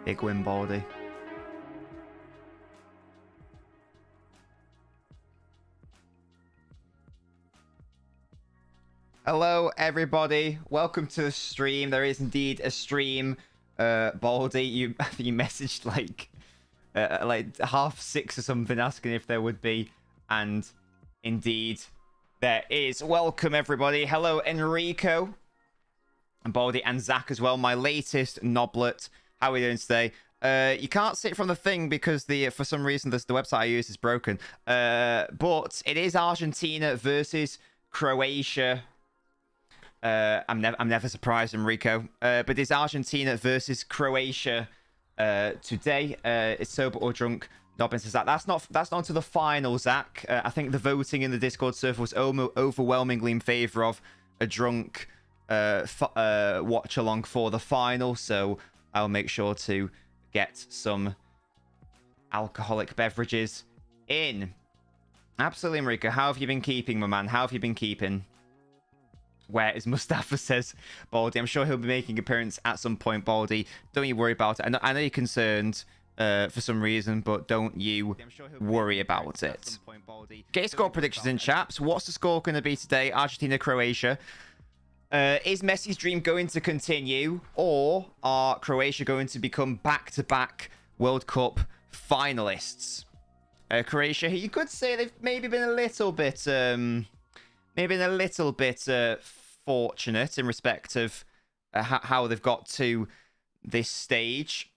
Big win, Baldy. Hello, everybody. Welcome to the stream. There is indeed a stream. Baldy, you messaged like 6:30 or something, asking if there would be, and indeed there is. Welcome, everybody. Hello, Enrico, and Baldy, and Zach as well. My latest knoblet. How are we doing today? You can't see it from the thing because for some reason the website I use is broken. But it is Argentina versus Croatia. I'm never surprised, Enrico. But it's Argentina versus Croatia today. It's sober or drunk. Nobbins says that. That's not to the final, Zach. I think the voting in the Discord server was overwhelmingly in favor of a drunk watch along for the final. So I'll make sure to get some alcoholic beverages in. Absolutely, Enrico. How have you been keeping, my man? How have you been keeping? Where is Mustafa, says Baldy. I'm sure he'll be making an appearance at some point, Baldy. Don't you worry about it. I know you're concerned for some reason, but don't you worry about it. Get your score predictions in, chaps. What's the score going to be today? Argentina, Croatia. Is Messi's dream going to continue, or are Croatia going to become back-to-back World Cup finalists? Croatia, you could say they've maybe been a little bit... fortunate in respect of how they've got to this stage,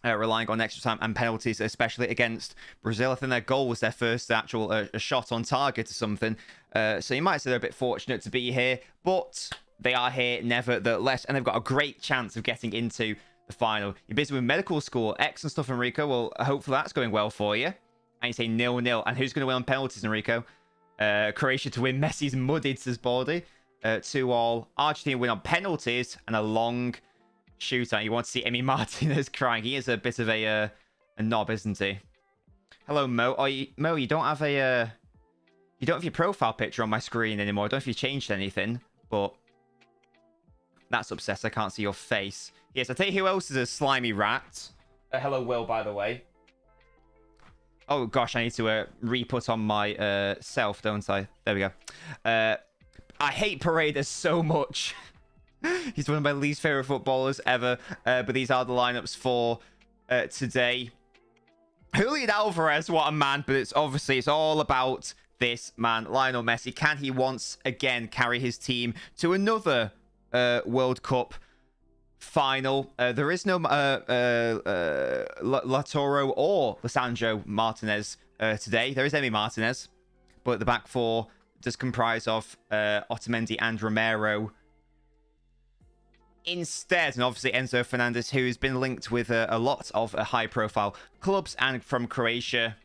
relying on extra time and penalties, especially against Brazil. I think their goal was their first actual a shot on target or something. So you might say they're a bit fortunate to be here, but they are here nevertheless, and they've got a great chance of getting into the final. You're busy with medical school. Excellent stuff, Enrico. Well, hopefully that's going well for you. And you say 0-0. And who's going to win on penalties, Enrico? Croatia to win. Messi's mudded, says Baldy. 2-2. Argentina win on penalties and a long shootout. You want to see Emi Martinez crying. He is a bit of a knob, isn't he? Hello, Mo. Mo, you don't have a you don't have your profile picture on my screen anymore. I don't know if you changed anything, but that's upset. I can't see your face. Yes, I'll tell you who else is a slimy rat. Hello, Will, by the way. Oh, gosh, I need to re-put on my self, don't I? There we go. I hate Paredes so much. He's one of my least favorite footballers ever. But these are the lineups for today. Julian Alvarez, what a man. But it's all about this man, Lionel Messi. Can he once again carry his team to another World Cup final? There is no Lautaro or Lisandro Martinez today. There is Emi Martinez, but the back four does comprise of Otamendi and Romero instead, and obviously Enzo Fernandez, who's been linked with a lot of high-profile clubs and from Croatia.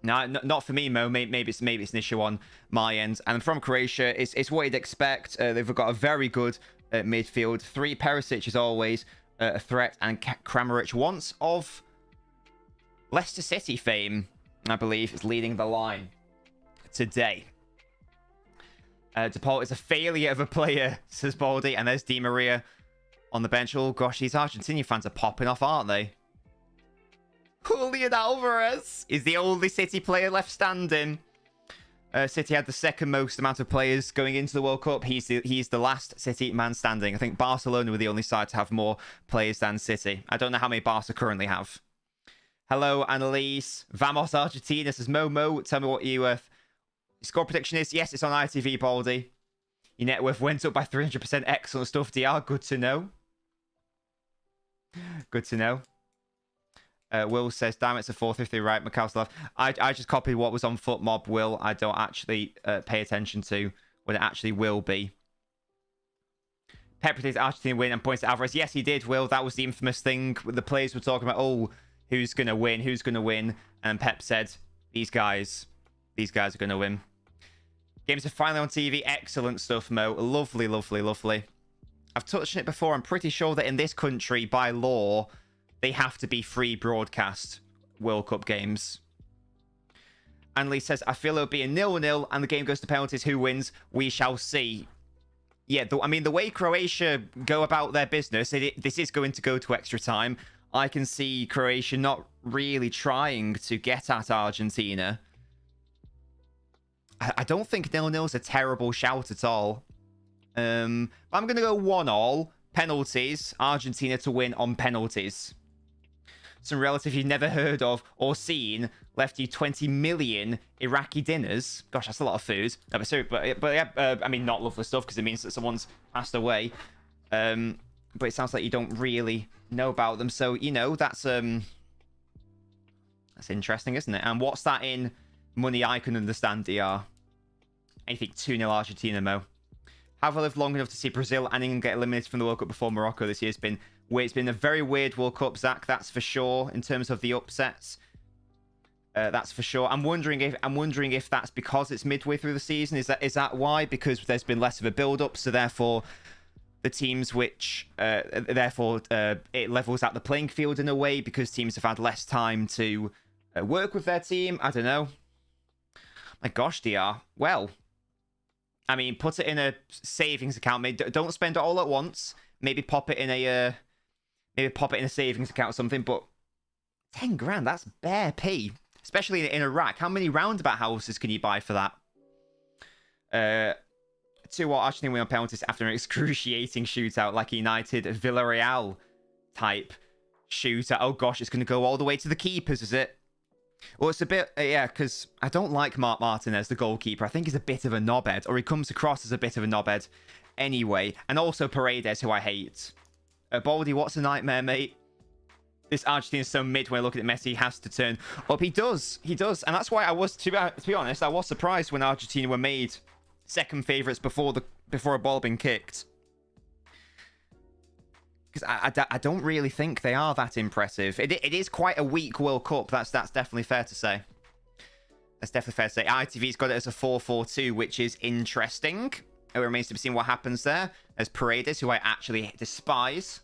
No, not for me, Mo. Maybe it's an issue on my end. And from Croatia, it's what you'd expect. They've got a very good midfield. 3 Perisic is always a threat, and Kramaric, once of Leicester City fame, I believe, is leading the line today. DePaul is a failure of a player, says Baldy, and there's Di Maria on the bench. Oh gosh, these Argentinian fans are popping off, aren't they? Julian Alvarez is the only City player left standing. City had the second most amount of players going into the World Cup. He's the last City man standing. I think Barcelona were the only side to have more players than City. I don't know how many Barca currently have. Hello, Annalise. Vamos Argentina, says Momo. Tell me what your score prediction is. Yes, it's on ITV, Baldy. Your net worth went up by 300%. Excellent stuff, DR. Good to know. Good to know. Will says, damn, it's a 450, right? Macau I just copied what was on FootMob, Will. I don't actually pay attention to when it actually will be. Pep predicted Argentina win and points to Alvarez. Yes, he did, Will. That was the infamous thing. The players were talking about, oh, who's going to win? Who's going to win? And Pep said, these guys are going to win. Games are finally on TV. Excellent stuff, Mo. Lovely, lovely, lovely. I've touched on it before. I'm pretty sure that in this country, by law, they have to be free broadcast World Cup games. Annalise says, I feel it'll be a 0-0 and the game goes to penalties. Who wins? We shall see. yeah, I mean, the way Croatia go about their business, this is going to go to extra time. I can see Croatia not really trying to get at Argentina. I don't think 0-0 is a terrible shout at all. I'm going to go 1-1. Penalties. Argentina to win on penalties. Some relative you've never heard of or seen left you 20 million Iraqi dinners. Gosh, that's a lot of food. No, but yeah, I mean, not lovely stuff because it means that someone's passed away. But it sounds like you don't really know about them. So, you know, that's interesting, isn't it? And what's that in money I can understand, DR? I think 2-0 Argentina, Mo. Have I lived long enough to see Brazil and England get eliminated from the World Cup before Morocco this year? It's been weird. It's been a very weird World Cup, Zach. That's for sure. In terms of the upsets, that's for sure. I'm wondering if that's because it's midway through the season. Is that why? Because there's been less of a build-up, so therefore the teams which it levels out the playing field in a way because teams have had less time to work with their team. I don't know. My gosh, DR. Well, I mean, put it in a savings account. Maybe don't spend it all at once. Maybe pop it in a savings account or something. But 10 grand, that's bare pee. Especially in Iraq. How many roundabout houses can you buy for that? 2-1 Argentina win on penalties after an excruciating shootout, like a United Villarreal type shootout. Oh gosh, it's going to go all the way to the keepers, is it? Well, it's a bit, yeah, because I don't like Marc Martinez, the goalkeeper. I think he's a bit of a knobhead, or he comes across as a bit of a knobhead anyway. And also Paredes, who I hate. Baldy, what's a nightmare, mate? This Argentina's so mid when looking at Messi, he has to turn up. He does. And that's why I was, to be honest, I was surprised when Argentina were made second favourites before a ball been kicked. Because I don't really think they are that impressive. It is quite a weak World Cup. That's definitely fair to say. That's definitely fair to say. ITV's got it as a 4-4-2, which is interesting. It remains to be seen what happens there. There's Paredes, who I actually despise.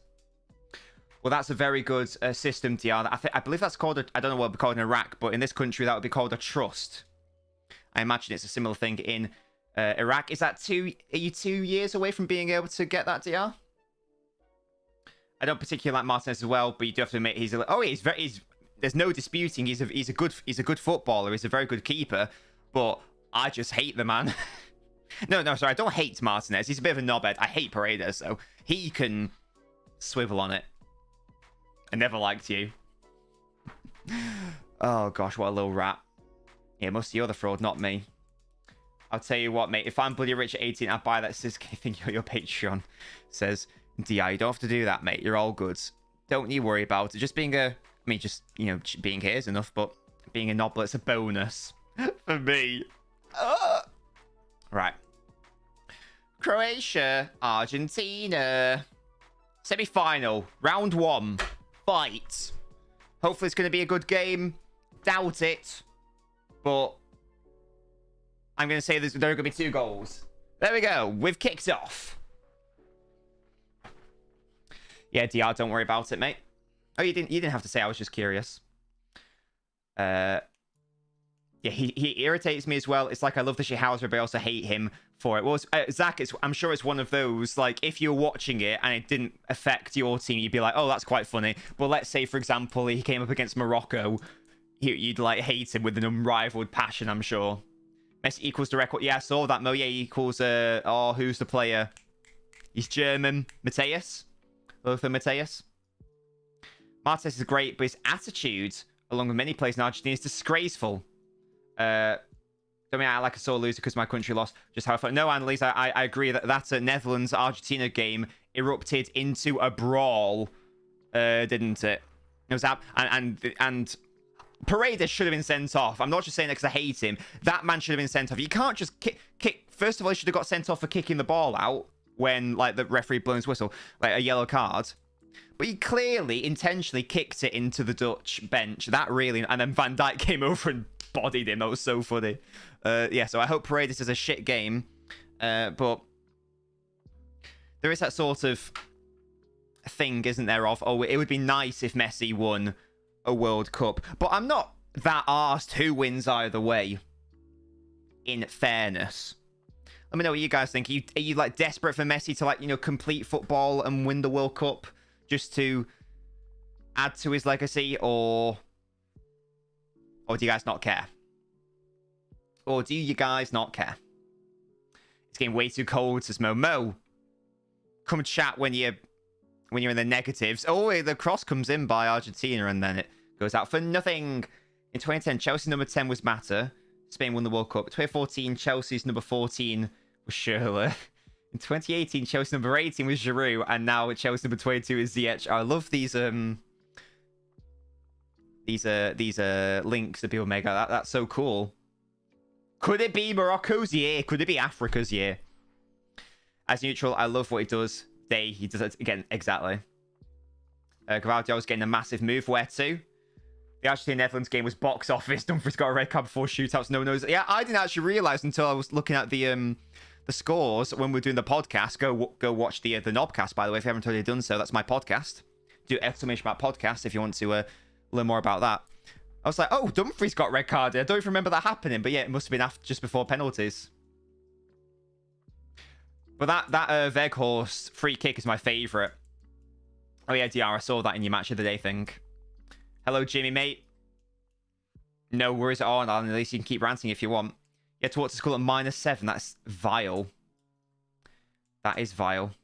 Well, that's a very good system, DR. I believe that's called I don't know what it would be called in Iraq, but in this country, that would be called a trust. I imagine it's a similar thing in Iraq. Is that are you 2 years away from being able to get that, DR? I don't particularly like Martinez as well, but you do have to admit there's no disputing he's a good footballer. He's a very good keeper, but I just hate the man. no, sorry, I don't hate Martinez. He's a bit of a knobhead. I hate Paredes, so he can swivel on it. I never liked you. Oh gosh, what a little rat. Yeah, mostly you're the fraud, not me. I'll tell you what, mate. If I'm bloody rich at 18, I'll buy that Sisk thing your Patreon says. DI, you don't have to do that, mate. You're all good. Don't you worry about it. Just being being here is enough, but being a knoblet's a bonus for me. Right. Croatia, Argentina. Semi-final, round 1. Fight. Hopefully it's going to be a good game. Doubt it. But I'm going to say there are going to be 2 goals. There we go. We've kicked off. Yeah, DR, don't worry about it, mate. Oh, you didn't have to say. I was just curious. Yeah, he irritates me as well. It's like I love the Shithouser, but I also hate him for it. Well, Zach, I'm sure it's one of those, like, if you're watching it and it didn't affect your team, you'd be like, oh, that's quite funny. But let's say, for example, he came up against Morocco. You'd, like, hate him with an unrivaled passion, I'm sure. Messi equals the record. Yeah, I saw that. Mo, yeah, he equals, who's the player? He's German. Mateus? Lothar Mateus. Martinez is great, but his attitude, along with many players in Argentina, is disgraceful. I mean, I like a sore loser because my country lost. Just how I felt. No, Annalise, I agree that Netherlands-Argentina game erupted into a brawl, didn't it? It was that, and Paredes should have been sent off. I'm not just saying that because I hate him. That man should have been sent off. You can't just kick. First of all, he should have got sent off for kicking the ball out when, like, the referee blows his whistle, like a yellow card. But he clearly intentionally kicked it into the Dutch bench. That really, and then Van Dijk came over and bodied him. That was so funny. Yeah, so I hope Paredes is a shit game. But there is that sort of thing, isn't there, of, oh, it would be nice if Messi won a World Cup. But I'm not that arsed who wins either way, in fairness. Let me know what you guys think. Are you like desperate for Messi to like, you know, complete football and win the World Cup just to add to his legacy, or do you guys not care? Or do you guys not care? It's getting way too cold, says Mo. Come chat when you're in the negatives. Oh, the cross comes in by Argentina and then it goes out for nothing. In 2010, Chelsea number 10 was Mata. Spain won the World Cup. 2014, Chelsea's number 14 was Schürrle. In 2018, Chelsea number 18 was Giroud, and now Chelsea number 22 is Ziyech. I love these links that people make. That's so cool. Could it be Morocco's year? Could it be Africa's year? As neutral, I love what he does. He does it again, exactly. Gvardiol's getting a massive move. Where to? The Argentina-Netherlands game was box office. Dumfries got a red card before shootouts. No knows. Yeah, I didn't actually realize until I was looking at the scores when we were doing the podcast. Go watch the Knobcast, by the way, if you haven't already done so. That's my podcast. Do exclamation mark podcast if you want to learn more about that. I was like, oh, Dumfries got red carded. I don't even remember that happening, but yeah, it must have been after, just before penalties. But that Weghorst free kick is my favourite. Oh yeah, DR, I saw that in your match of the day thing. Hello, Jimmy, mate. No worries at all, and at least you can keep ranting if you want. Yeah, towards the school at -7. That's vile. That is vile.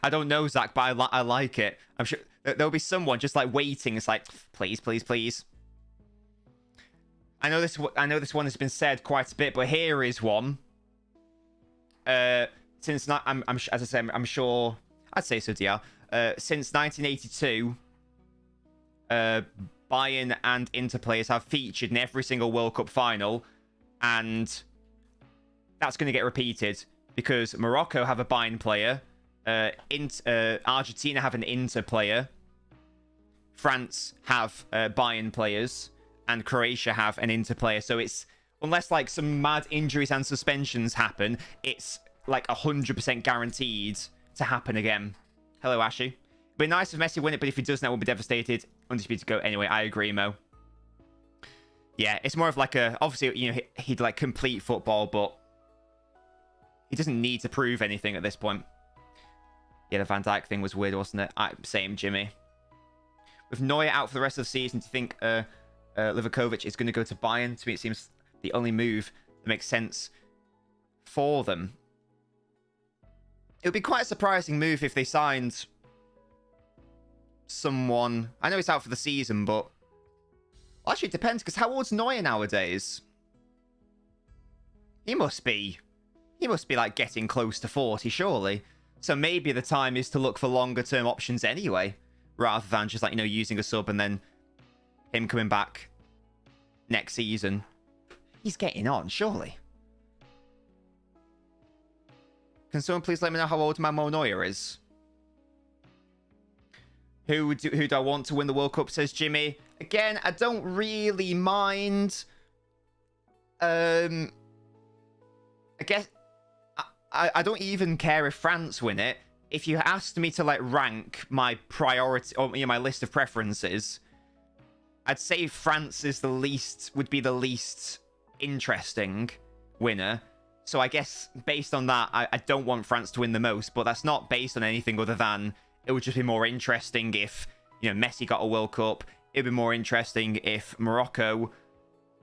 I don't know, Zach, but I like it. I'm sure there'll be someone just like waiting. It's like, please, please, please. I know this one has been said quite a bit, but here is one. Since not, as I said, I'm sure I'd say so, DR. Since 1982, Bayern and Inter players have featured in every single World Cup final, and that's going to get repeated because Morocco have a Bayern player, Argentina have an Inter player, France have Bayern players, and Croatia have an Inter player. So it's, unless like some mad injuries and suspensions happen, it's like 100% guaranteed to happen again. Hello, Ashy. It'd be nice if Messi win it, but if he doesn't, I will be devastated. Undisputed GOAT. Anyway, I agree, Mo. Yeah, it's more of like a, obviously, you know, he'd like complete football, but he doesn't need to prove anything at this point. Yeah, the Van Dijk thing was weird, wasn't it? Same, Jimmy. With Neuer out for the rest of the season, do you think Livakovic is going to go to Bayern? To me, it seems the only move that makes sense for them. It would be quite a surprising move if they signed someone. I know he's out for the season, but well, actually, it depends, because how old's Neuer nowadays? He must be like getting close to 40, surely. So maybe the time is to look for longer term options anyway, rather than just like, you know, using a sub and then him coming back next season. He's getting on, surely. Can someone please let me know how old Mamo Neuer is? Who do I want to win the World Cup, says Jimmy. Again, I don't really mind. I guess I don't even care if France win it. If you asked me to like rank my priority, or you know, my list of preferences, I'd say France is would be the least interesting winner. So I guess based on that, I don't want France to win the most, but that's not based on anything other than it would just be more interesting if, you know, Messi got a World Cup. It would be more interesting if Morocco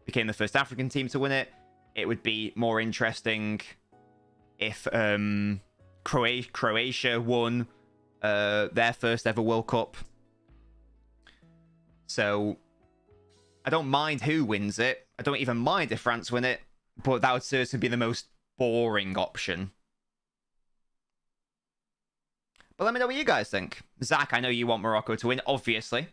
became the first African team to win it. It would be more interesting if Croatia won their first ever World Cup. So I don't mind who wins it. I don't even mind if France win it, but that would certainly be the most boring option. But let me know what you guys think. Zach, I know you want Morocco to win, obviously.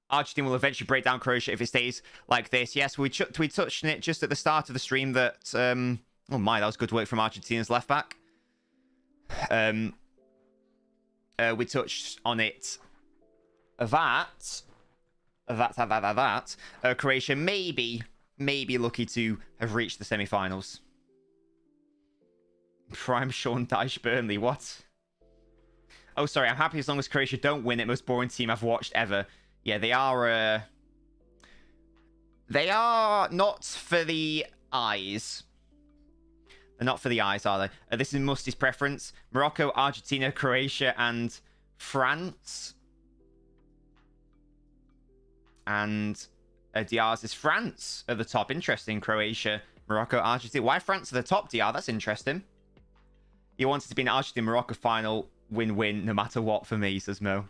Argentina will eventually break down Croatia if it stays like this. Yes, we touched on it just at the start of the stream that... oh my, that was good work from Argentina's left back. We touched on it that Croatia may be lucky to have reached the semi-finals. Prime Sean Dyche Burnley, what? Oh, sorry, I'm happy as long as Croatia don't win it. Most boring team I've watched ever. Yeah, they are not for the eyes. They're not for the eyes, are they? This is Musty's preference. Morocco, Argentina, Croatia, and France. And Diaz is France at the top. Interesting. Croatia, Morocco, Argentina. Why France at the top, Diaz? That's interesting. He wanted to be an Argentina-Morocco final. Win-win no matter what for me, says Mo.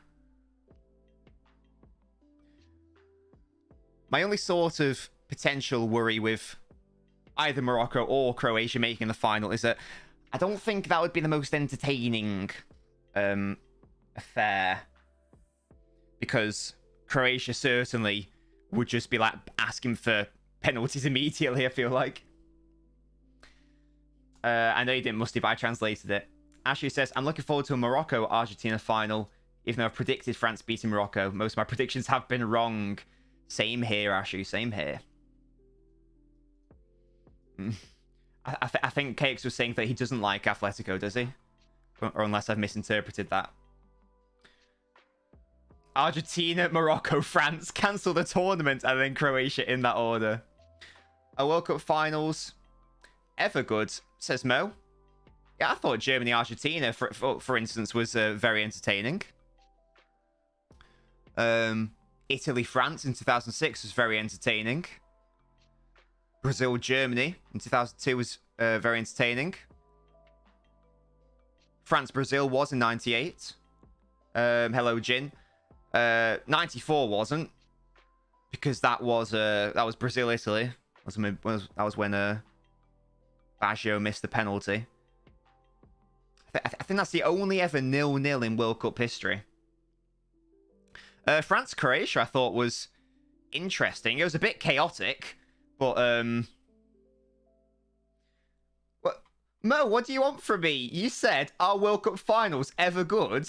My only sort of potential worry with either Morocco or Croatia making the final is that I don't think that would be the most entertaining affair, because Croatia certainly would just be like asking for penalties immediately, I feel like. I know you didn't, Musty, but I translated it. Ashley says, I'm looking forward to a Morocco-Argentina final, even though I've predicted France beating Morocco. Most of my predictions have been wrong. Same here, Ashley. Same here. I think Cakes was saying that he doesn't like Atletico, does he? Or unless I've misinterpreted that. Argentina, Morocco, France. Cancel the tournament, and then Croatia in that order. A World Cup finals. Ever good, says Mo. Yeah, I thought Germany, Argentina, for instance, was very entertaining. Italy, France in 2006 was very entertaining. Brazil, Germany in 2002 was very entertaining. France, Brazil was in 98. Hello, Jin. 94 wasn't, because that was Brazil, Italy. That was when Baggio missed the penalty. I think that's the only ever 0-0 in World Cup history. France, Croatia, I thought was interesting. It was a bit chaotic, but Mo, what do you want from me? You said, are World Cup finals ever good?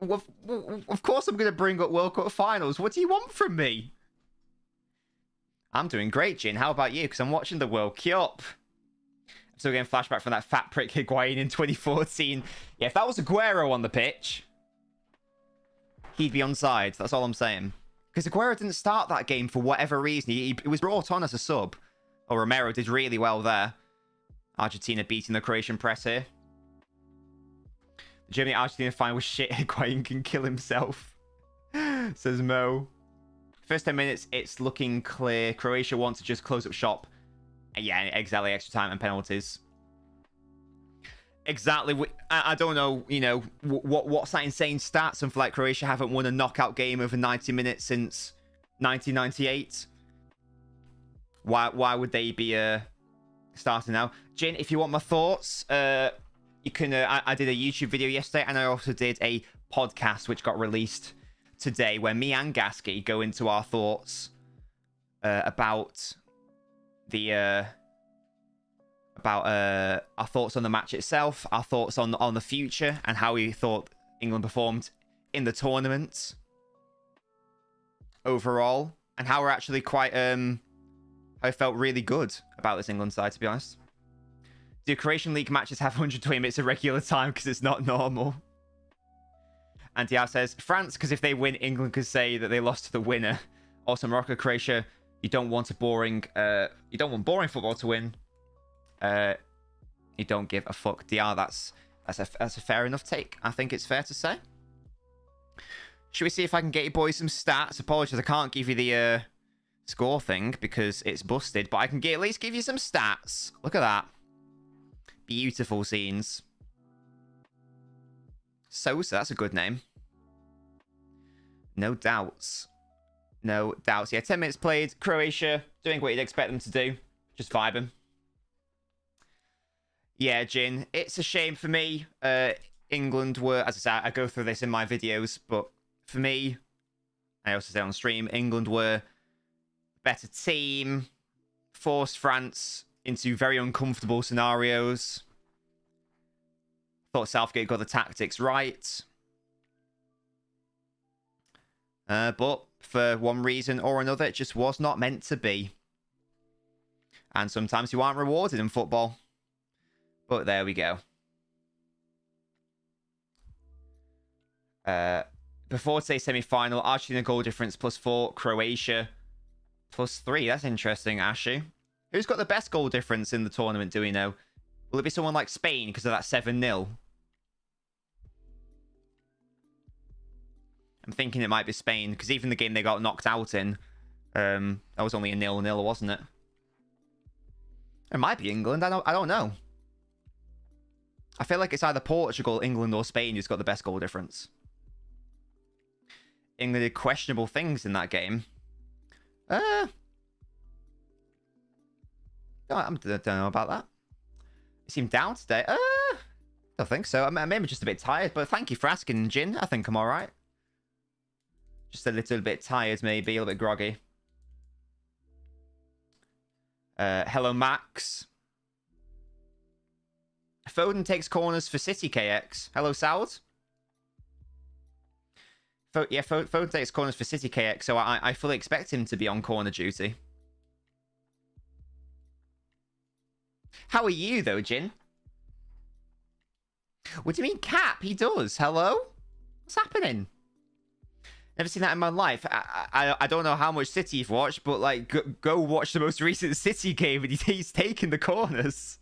Well, of course I'm going to bring up World Cup finals. What do you want from me? I'm doing great, Jin. How about you? Because I'm watching the World Cup. I'm still getting flashback from that fat prick Higuain in 2014. Yeah, if that was Aguero on the pitch, he'd be onside. That's all I'm saying. Because Aguero didn't start that game for whatever reason. He was brought on as a sub. Oh, Romero did really well there. Argentina beating the Croatian press here. The Germany-Argentina final was shit. Higuain can kill himself, says Mo. First 10 minutes, it's looking clear. Croatia wants to just close up shop. And yeah, exactly. Extra time and penalties. Exactly. I don't know, you know, what's that insane stat? Something like Croatia haven't won a knockout game over 90 minutes since 1998. Why would they be starting now? Jin, if you want my thoughts, you can. I did a YouTube video yesterday, and I also did a podcast which got released today, where me and Gasky go into our thoughts about our thoughts on the match itself, our thoughts on the future, and how we thought England performed in the tournament overall, and how we're actually quite I felt really good about this England side, to be honest. Do Croatian League matches have 120 minutes of regular time because it's not normal? And Diaz says France, because if they win, England could say that they lost to the winner. Also, Morocco, Croatia, you don't want boring football to win. You don't give a fuck. DR, that's a fair enough take. I think it's fair to say. Should we see if I can get you boys some stats? Apologies, I can't give you the score thing because it's busted, but I can at least give you some stats. Look at that. Beautiful scenes. Sosa, that's a good name. No doubts. No doubts. Yeah, 10 minutes played. Croatia doing what you'd expect them to do. Just vibing. Yeah, Jin, it's a shame for me. England were, as I said, I go through this in my videos, but for me, I also say on stream, England were a better team, forced France into very uncomfortable scenarios. Thought Southgate got the tactics right. But for one reason or another, it just was not meant to be. And sometimes you aren't rewarded in football. But there we go. Before today's semi-final, Argentina goal difference +4, Croatia +3. That's interesting, Ashu. Who's got the best goal difference in the tournament, do we know? Will it be someone like Spain because of that 7-0? I'm thinking it might be Spain, because even the game they got knocked out in, that was only a 0-0, wasn't it? It might be England. I don't know. I feel like it's either Portugal, England, or Spain who's got the best goal difference. England did questionable things in that game. I don't know about that. It seemed down today. I don't think so. I'm maybe just a bit tired, but thank you for asking, Jin. I think I'm all right. Just a little bit tired, maybe. A little bit groggy. Hello, Max. Foden takes corners for City, KX. Hello, Saud. Foden takes corners for City, KX, so I fully expect him to be on corner duty. How are you, though, Jin? What do you mean, Cap? He does. Hello? What's happening? Never seen that in my life. I don't know how much City you've watched, but, like, go watch the most recent City game, and he's taking the corners.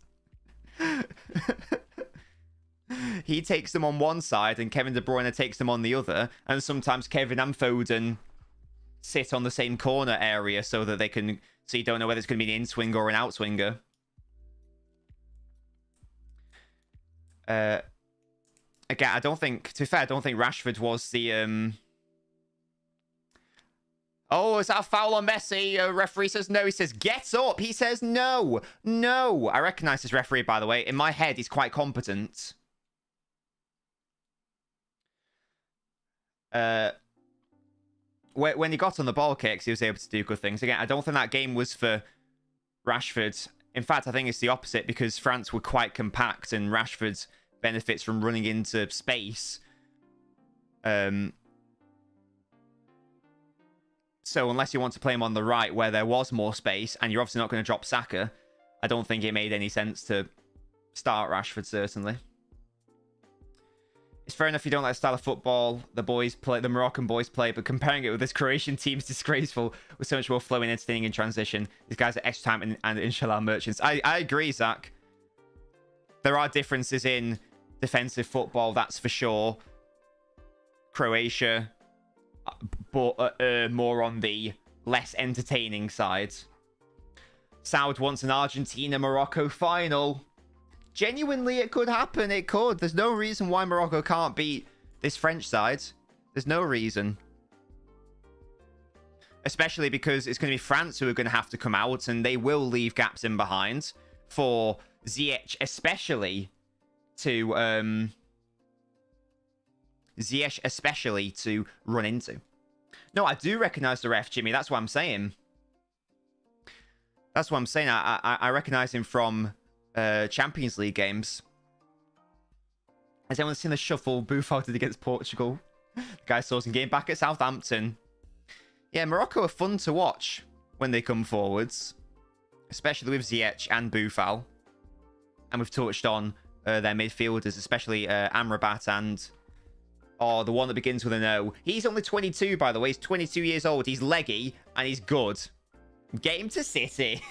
He takes them on one side, and Kevin De Bruyne takes them on the other, and sometimes Kevin and Foden sit on the same corner area so that they can... So you don't know whether it's going to be an in-swinger or an out-swinger. Again, I don't think... To be fair, I don't think Rashford was the... Oh, is that a foul on Messi? Referee says no. He says, get up. He says no. No. I recognize this referee, by the way. In my head, he's quite competent. When he got on the ball kicks, he was able to do good things. Again, I don't think that game was for Rashford. In fact, I think it's the opposite, because France were quite compact and Rashford benefits from running into space. So unless you want to play him on the right where there was more space, and you're obviously not going to drop Saka, I don't think it made any sense to start Rashford, certainly. It's fair enough you don't like the style of football the Moroccan boys play, but comparing it with this Croatian team is disgraceful, with so much more flowing, entertaining in transition. These guys are extra time and inshallah merchants. I agree, Zach. There are differences in defensive football, that's for sure. Croatia... but more on the less entertaining side. Saud wants an Argentina-Morocco final. Genuinely, it could happen. It could. There's no reason why Morocco can't beat this French side. There's no reason. Especially because it's going to be France who are going to have to come out, and they will leave gaps in behind for Ziyech especially to... Ziyech especially to run into. No, I do recognize the ref, Jimmy. That's what I'm saying. That's what I'm saying. I recognize him from Champions League games. Has anyone seen the shuffle Buffon did against Portugal? The guy saw some game back at Southampton. Yeah, Morocco are fun to watch when they come forwards. Especially with Ziyech and Buffon. And we've touched on their midfielders, especially Amrabat and... Oh, the one that begins with an O. He's only 22, by the way. He's 22 years old. He's leggy, and he's good. Get him to City.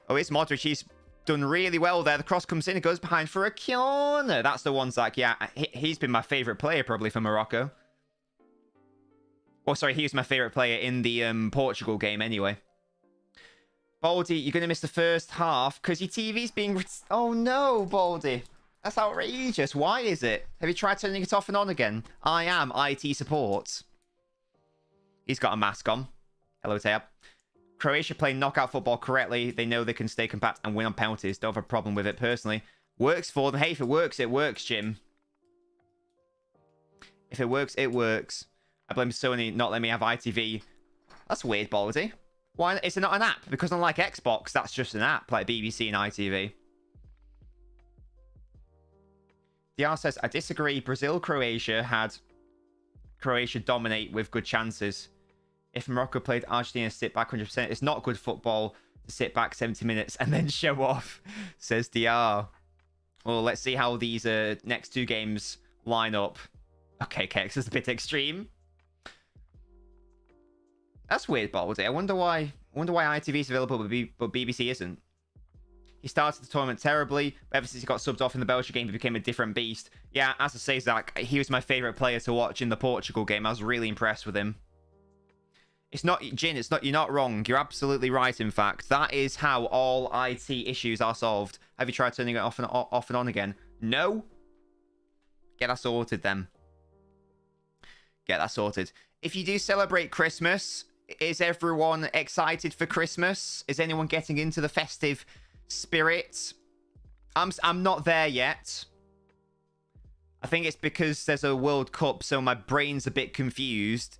Oh, it's Modric. He's done really well there. The cross comes in. It goes behind for a corner. That's the one, Zach. Yeah, he's been my favourite player, probably, for Morocco. Oh, sorry. He was my favourite player in the Portugal game, anyway. Baldy, you're going to miss the first half because your TV's being... Oh, no, Baldy. That's outrageous. Why is it? Have you tried turning it off and on again? I am IT support. He's got a mask on. Hello, Tab. Croatia playing knockout football correctly. They know they can stay compact and win on penalties. Don't have a problem with it personally. Works for them. Hey, if it works, Jim. If it works, it works. I blame Sony not letting me have ITV. That's weird, Baldy. Why? It's not an app, because unlike Xbox, that's just an app like BBC and ITV. DR says, I disagree. Brazil-Croatia had Croatia dominate with good chances. If Morocco played Argentina sit back 100%, it's not good football to sit back 70 minutes and then show off, says DR. Well, let's see how these next two games line up. Okay, Kex is a bit extreme. That's weird, Baldy. I wonder why ITV is available but BBC isn't. He started the tournament terribly, but ever since he got subbed off in the Belgium game, he became a different beast. Yeah, as I say, Zach, he was my favourite player to watch in the Portugal game. I was really impressed with him. It's not, Jin, it's not, you're not wrong. You're absolutely right, in fact. That is how all IT issues are solved. Have you tried turning it off and on again? No? Get that sorted, then. Get that sorted. If you do celebrate Christmas, is everyone excited for Christmas? Is anyone getting into the festive spirit? I'm not there yet. I think it's because there's a World Cup, so my brain's a bit confused.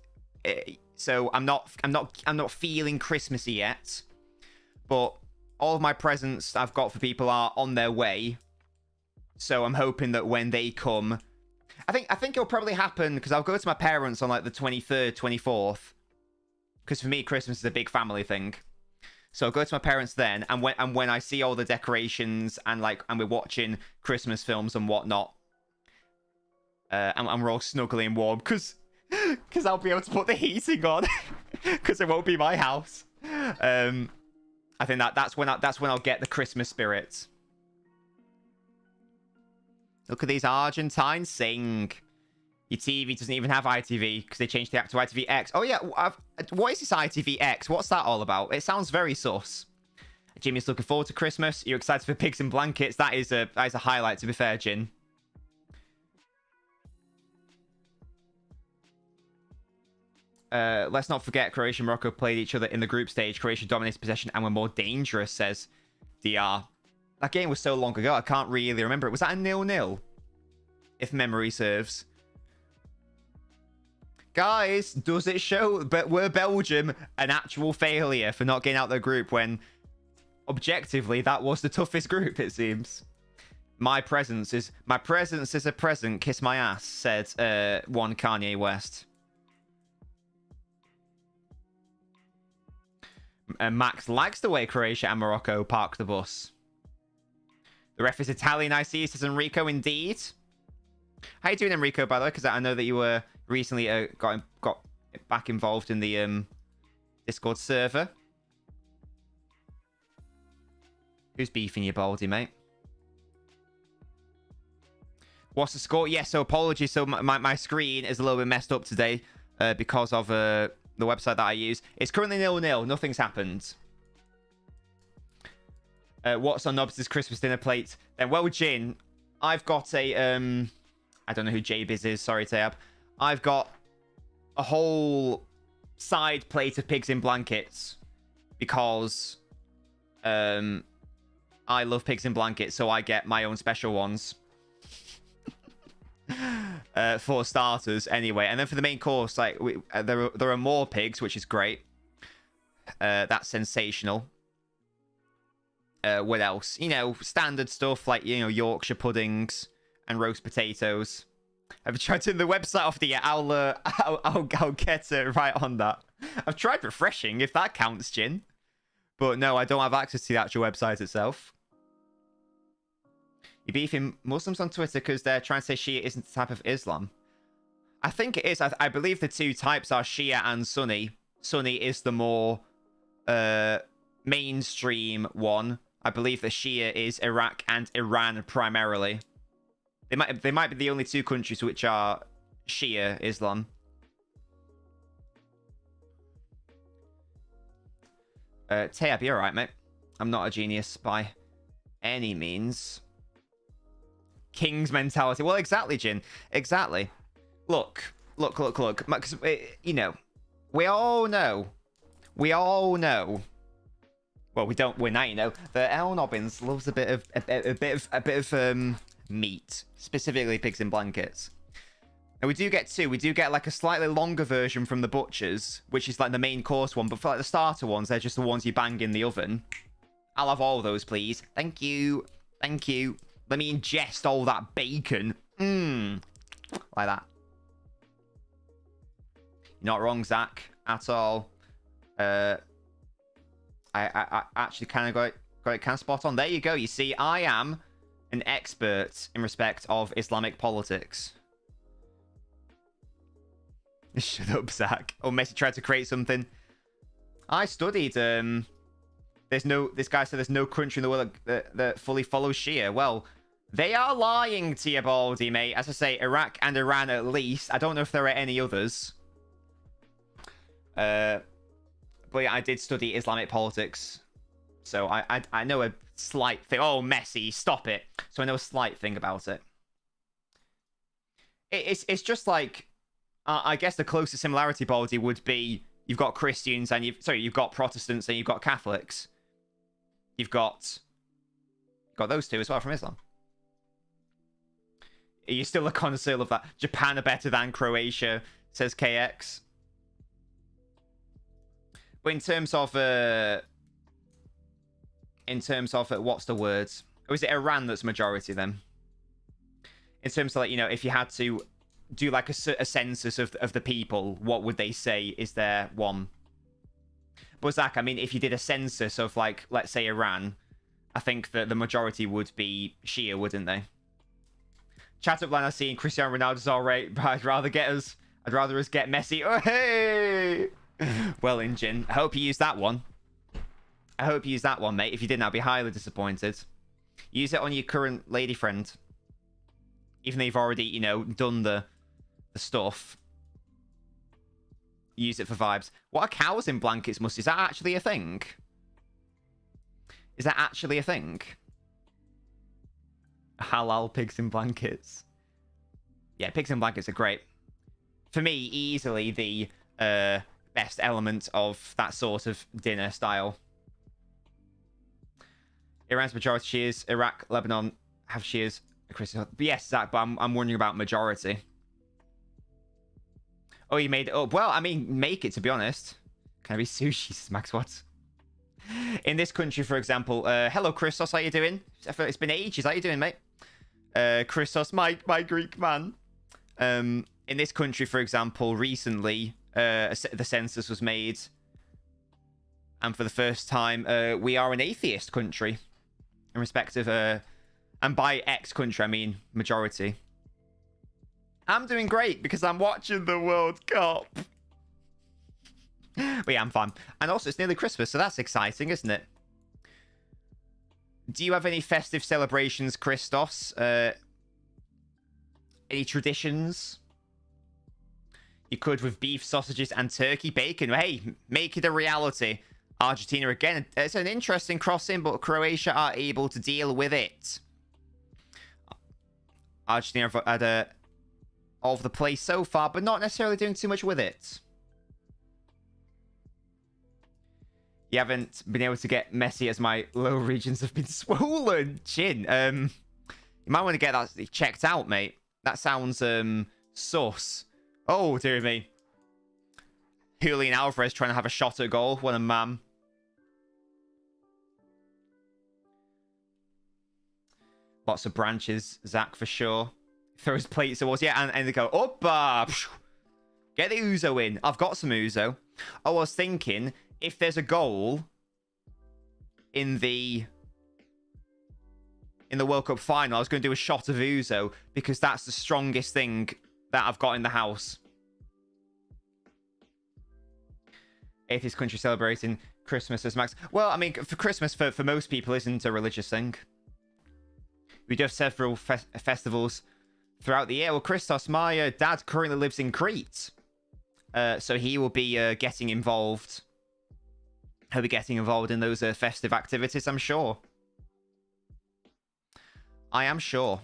So I'm not feeling Christmassy yet. But all of my presents I've got for people are on their way. So I'm hoping that when they come, I think it'll probably happen because I'll go to my parents on like the 23rd, 24th. Because for me, Christmas is a big family thing. So I'll go to my parents then, and when I see all the decorations and we're watching Christmas films and whatnot, and we're all snuggly and warm because I'll be able to put the heating on because it won't be my house. I think that's when I'll get the Christmas spirit. Look at these Argentines sing. Your TV doesn't even have ITV because they changed the app to ITVX. Oh, yeah. What is this ITVX? What's that all about? It sounds very sus. Jimmy's looking forward to Christmas. You're excited for pigs and blankets. That is a highlight, to be fair, Jin. Let's not forget Croatia and Morocco played each other in the group stage. Croatia dominated possession and were more dangerous, says DR. That game was so long ago, I can't really remember it. Was that a 0-0? If memory serves. Guys, does it show but were Belgium an actual failure for not getting out their group when objectively that was the toughest group, it seems? My presence is a present, kiss my ass, said one Kanye West. Max likes the way Croatia and Morocco park the bus. The ref is Italian, I see, says Enrico, indeed. How you doing, Enrico, by the way? Because I know that you were recently got back involved in the Discord server. Who's beefing you, Baldy, mate? What's the score? Yeah, so apologies. So my screen is a little bit messed up today because of the website that I use. It's currently 0-0. Nothing's happened. What's on Nobbs' Christmas dinner plate? Then, well, Jin, I've got a I don't know who J-Biz is. Sorry, Tab. I've got a whole side plate of pigs in blankets because I love pigs in blankets, so I get my own special ones. For starters, anyway. And then for the main course, there are more pigs, which is great. That's sensational. What else? You know, standard stuff like, you know, Yorkshire puddings and roast potatoes. Have you tried to turn the website off yet? I'll get right on that. I've tried refreshing, if that counts, Jin. But no, I don't have access to the actual website itself. You're beefing Muslims on Twitter because they're trying to say Shia isn't the type of Islam. I think it is. I believe the two types are Shia and Sunni. Sunni is the more mainstream one. I believe that Shia is Iraq and Iran primarily. They might be the only two countries which are Shia Islam. Tab, you're alright, mate. I'm not a genius by any means. King's mentality. Well, exactly, Jin. Exactly. Look. Because, you know, we all know. Well, we don't. We're now, you know, that LNobbins loves a bit of meat, specifically pigs in blankets. And we do get two. We do get like a slightly longer version from the butchers, which is like the main course one. But for like the starter ones, they're just the ones you bang in the oven. I'll have all those, please. Thank you. Thank you. Let me ingest all that bacon. Like that. You're not wrong, Zach, at all. I actually kind of got it kind of spot on. There you go. You see, I am an expert in respect of Islamic politics. Shut up, Zach. Oh, Messi tried to create something. I studied This guy said there's no country in the world that fully follows Shia. Well, they are lying to you, Baldy, mate. As I say, Iraq and Iran at least. I don't know if there are any others. But yeah, I did study Islamic politics. So I know a slight thing. Oh, Messi, stop it. So I know a slight thing about it. It's just like, I guess the closest similarity, Baldy, would be you've got Christians and you've got Protestants and you've got Catholics. You've got those two as well from Islam. Are you still a connoisseur of that? Japan are better than Croatia, says KX. But in terms of what's the word? Or is it Iran that's majority then? In terms of, like, you know, if you had to do like a census of the people, what would they say is their one? But Zach, I mean, if you did a census of, like, let's say Iran, I think that the majority would be Shia, wouldn't they? Chat up line I see, Cristiano Ronaldo's alright, but I'd rather us get Messi. Oh hey! Well, Injin, I hope you used that one. I hope you used that one, mate. If you didn't, I'd be highly disappointed. Use it on your current lady friend. Even though you've already, you know, done the stuff. Use it for vibes. What are cows in blankets, Must? Is that actually a thing? Is that actually a thing? Halal pigs in blankets. Yeah, pigs in blankets are great. For me, easily the best element of that sort of dinner style. Iran's majority Shias. Iraq, Lebanon have Shias. But yes, Zach, but I'm wondering about majority. Oh, you made it up. Well, I mean, make it, to be honest. Can I be sushi, Max? What? In this country, for example, hello, Christos, how you doing? It's been ages. How you doing, mate? Christos, my Greek man. In this country, for example, recently, the census was made. And for the first time, we are an atheist country. In respect of... and by X country, I mean majority. I'm doing great because I'm watching the World Cup. But yeah, I'm fine. And also, it's nearly Christmas, so that's exciting, isn't it? Do you have any festive celebrations, Christos? Any traditions? You could with beef, sausages, and turkey bacon. Hey, make it a reality. Argentina, again, it's an interesting crossing, but Croatia are able to deal with it. Argentina have had all over the place so far, but not necessarily doing too much with it. You haven't been able to get Messi as my low regions have been swollen. Chin. You might want to get that checked out, mate. That sounds sus. Oh, dear me. Julian Alvarez trying to have a shot at goal. What a man. Lots of branches, Zach, for sure. Throws plates towards, yeah, and they go, up, get the Uzo in. I've got some Uzo. I was thinking, if there's a goal in the World Cup final, I was going to do a shot of Uzo, because that's the strongest thing that I've got in the house. Atheist country celebrating Christmas as Max. Well, I mean, for Christmas, for most people, isn't a religious thing. We do have several festivals throughout the year. Well, Christos, my dad currently lives in Crete. So he will be getting involved. He'll be getting involved in those festive activities, I'm sure. I am sure.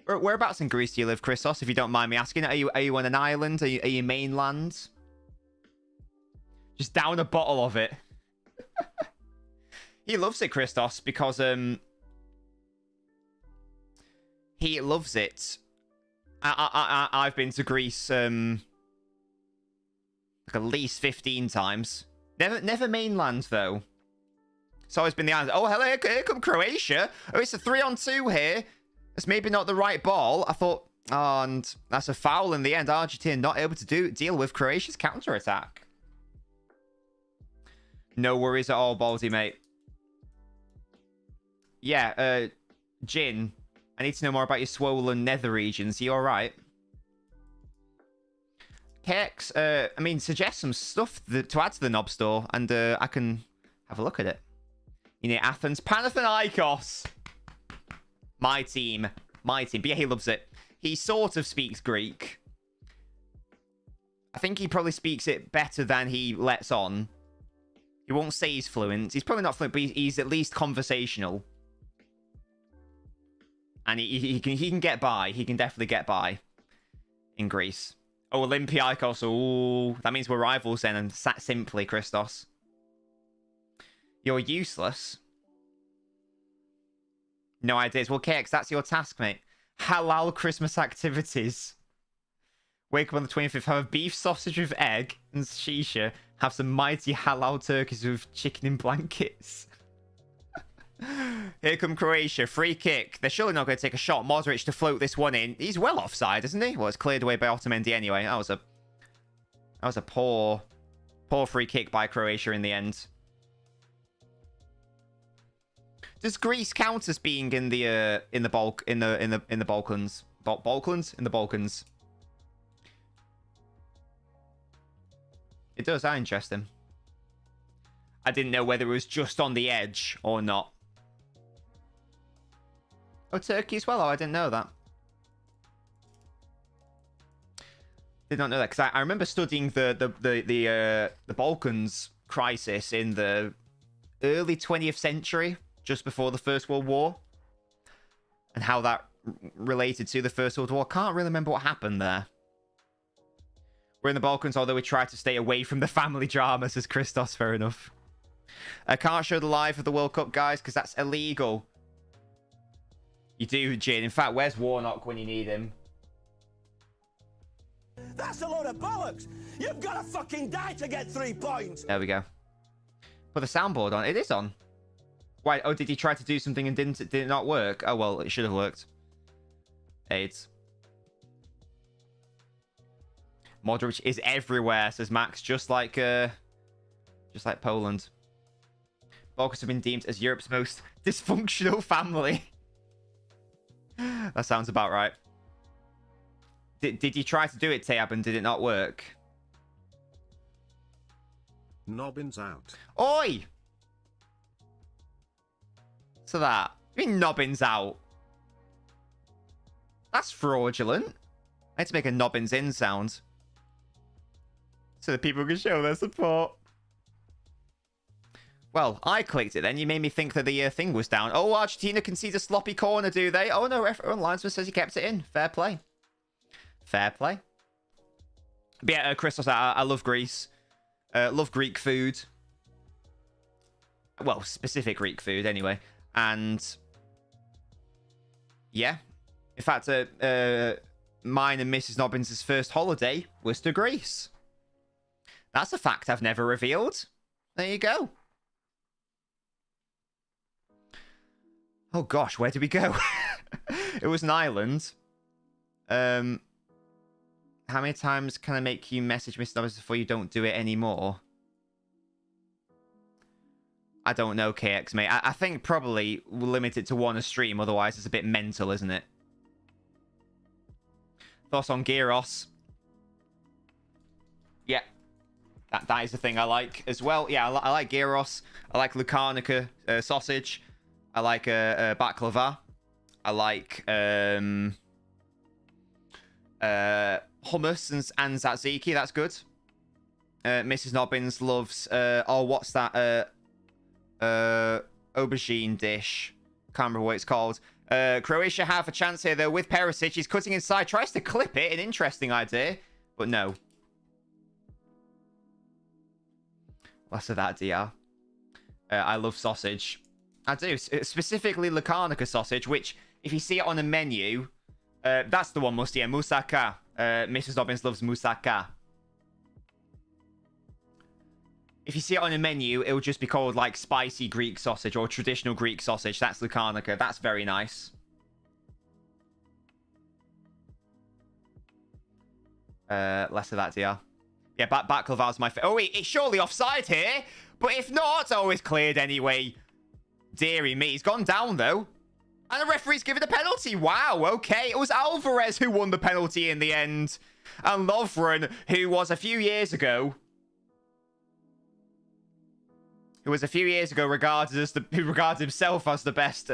Whereabouts in Greece do you live, Christos, if you don't mind me asking? Are you on an island? Are you mainland? Just down a bottle of it. He loves it, Christos, because... he loves it. I've been to Greece like at least 15 times. Never mainland though. It's always been the island. Oh, hello, here come Croatia. Oh, it's a 3-on-2 here. It's maybe not the right ball. I thought, oh, and that's a foul in the end. Argentina not able to deal with Croatia's counter-attack. No worries at all, Baldy, mate. Yeah, Jin. I need to know more about your swollen nether regions. Are you alright? KX, I mean, suggest some stuff to add to the knob store, and I can have a look at it. You know, Athens, Panathinaikos. My team. My team. But yeah, he loves it. He sort of speaks Greek. I think he probably speaks it better than he lets on. He won't say he's fluent. He's probably not fluent, but he's at least conversational. And he can get by. He can definitely get by in Greece. Oh, Olympiakos. Oh, that means we're rivals then. And simply, Christos. You're useless. No ideas. Well, KX, that's your task, mate. Halal Christmas activities. Wake up on the 25th, have a beef sausage with egg and shisha. Have some mighty halal turkeys with chicken in blankets. Here come Croatia. Free kick. They're surely not going to take a shot. Modric to float this one in. He's well offside, isn't he? Well, it's cleared away by Otamendi anyway. That was a poor free kick by Croatia in the end. Does Greece count as being in the Balkans? Balkans? In the Balkans. It does. That interesting. I didn't know whether it was just on the edge or not. Oh, Turkey as well. Oh, I didn't know that. Did not know that because I remember studying the Balkans crisis in the early 20th century, just before the First World War, and how that related to the First World War. I can't really remember what happened there. We're in the Balkans, although we try to stay away from the family drama, says Christos. Fair enough. I can't show the live of the World Cup, guys, because that's illegal. You do, Jin. In fact, where's Warnock when you need him? That's a load of bollocks. You've got to fucking die to get 3 points. There we go. Put the soundboard on. It is on. Why? Oh, did he try to do something and did it not work? Oh, well, it should have worked. AIDS. Modric is everywhere, says Max, just like Poland. Balkans have been deemed as Europe's most dysfunctional family. That sounds about right. Did you try to do it, Tayab, and did it not work? Nobbins out. Oi! So that. I mean, Nobbins out. That's fraudulent. I had to make a Nobbins in sound. So that people can show their support. Well, I clicked it then. You made me think that the thing was down. Oh, Argentina concedes a sloppy corner, do they? Oh, no, linesman says he kept it in. Fair play. Fair play. But yeah, Christos, I love Greece. Love Greek food. Well, specific Greek food, anyway. And yeah. In fact, mine and Mrs. Nobbins' first holiday was to Greece. That's a fact I've never revealed. There you go. Oh gosh, where did we go? It was an island. How many times can I make you message Mrs. Nobbins before you don't do it anymore? I don't know, KX, mate. I think probably we'll limit it to one a stream, otherwise it's a bit mental, isn't it? Thoughts on Gyros? Yeah. That is the thing I like as well. Yeah, I like gyros. I like lukarnica sausage. I like baklava. I like hummus and tzatziki. That's good. Mrs. Nobbins loves... oh, what's that? Aubergine dish. Can't remember what it's called. Croatia have a chance here, though, with Perisic. He's cutting inside. Tries to clip it. An interesting idea. But no. Less of that, DR. I love sausage. I do. Specifically Lukarnica sausage, which, if you see it on a menu, that's the one, Musty. Yeah, moussaka. Mrs. Nobbins loves moussaka. If you see it on a menu, it will just be called, like, spicy Greek sausage or traditional Greek sausage. That's Lukarnica. That's very nice. Less of that, DR. Yeah, baklava's my favorite. Oh, wait, it's surely offside here. But if not, oh, it's cleared anyway. Deary me. He's gone down, though. And the referee's given a penalty. Wow, okay. It was Alvarez who won the penalty in the end. And Lovren, who was a few years ago who was a few years ago who regards himself as the best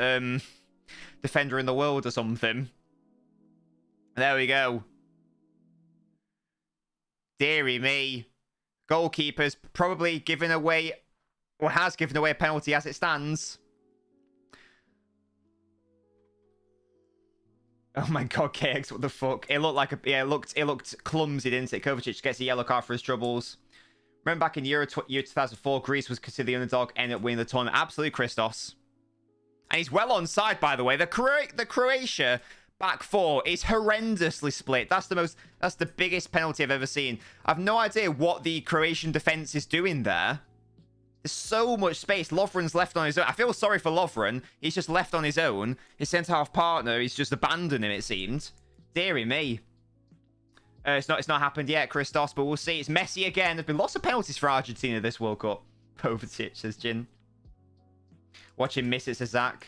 defender in the world or something. There we go. Deary me. Goalkeeper's probably given away, or has given away a penalty as it stands. Oh my god, KX, what the fuck? It looked like it looked clumsy, didn't it? Kovacic gets a yellow card for his troubles. Remember back in year 2004, Greece was considered the underdog, ended up winning the tournament. Absolutely, Christos. And he's well onside, by the way. The Croatia back four is horrendously split. That's the biggest penalty I've ever seen. I've no idea what the Croatian defense is doing there. There's so much space. Lovren's left on his own. I feel sorry for Lovren. He's just left on his own. His centre-half partner, he's just abandoned him, it seems. Deary me. It's not happened yet, Christos, but we'll see. It's Messi again. There's been lots of penalties for Argentina this World Cup. Kovacic, says Jin. Watch him miss it, says Zach.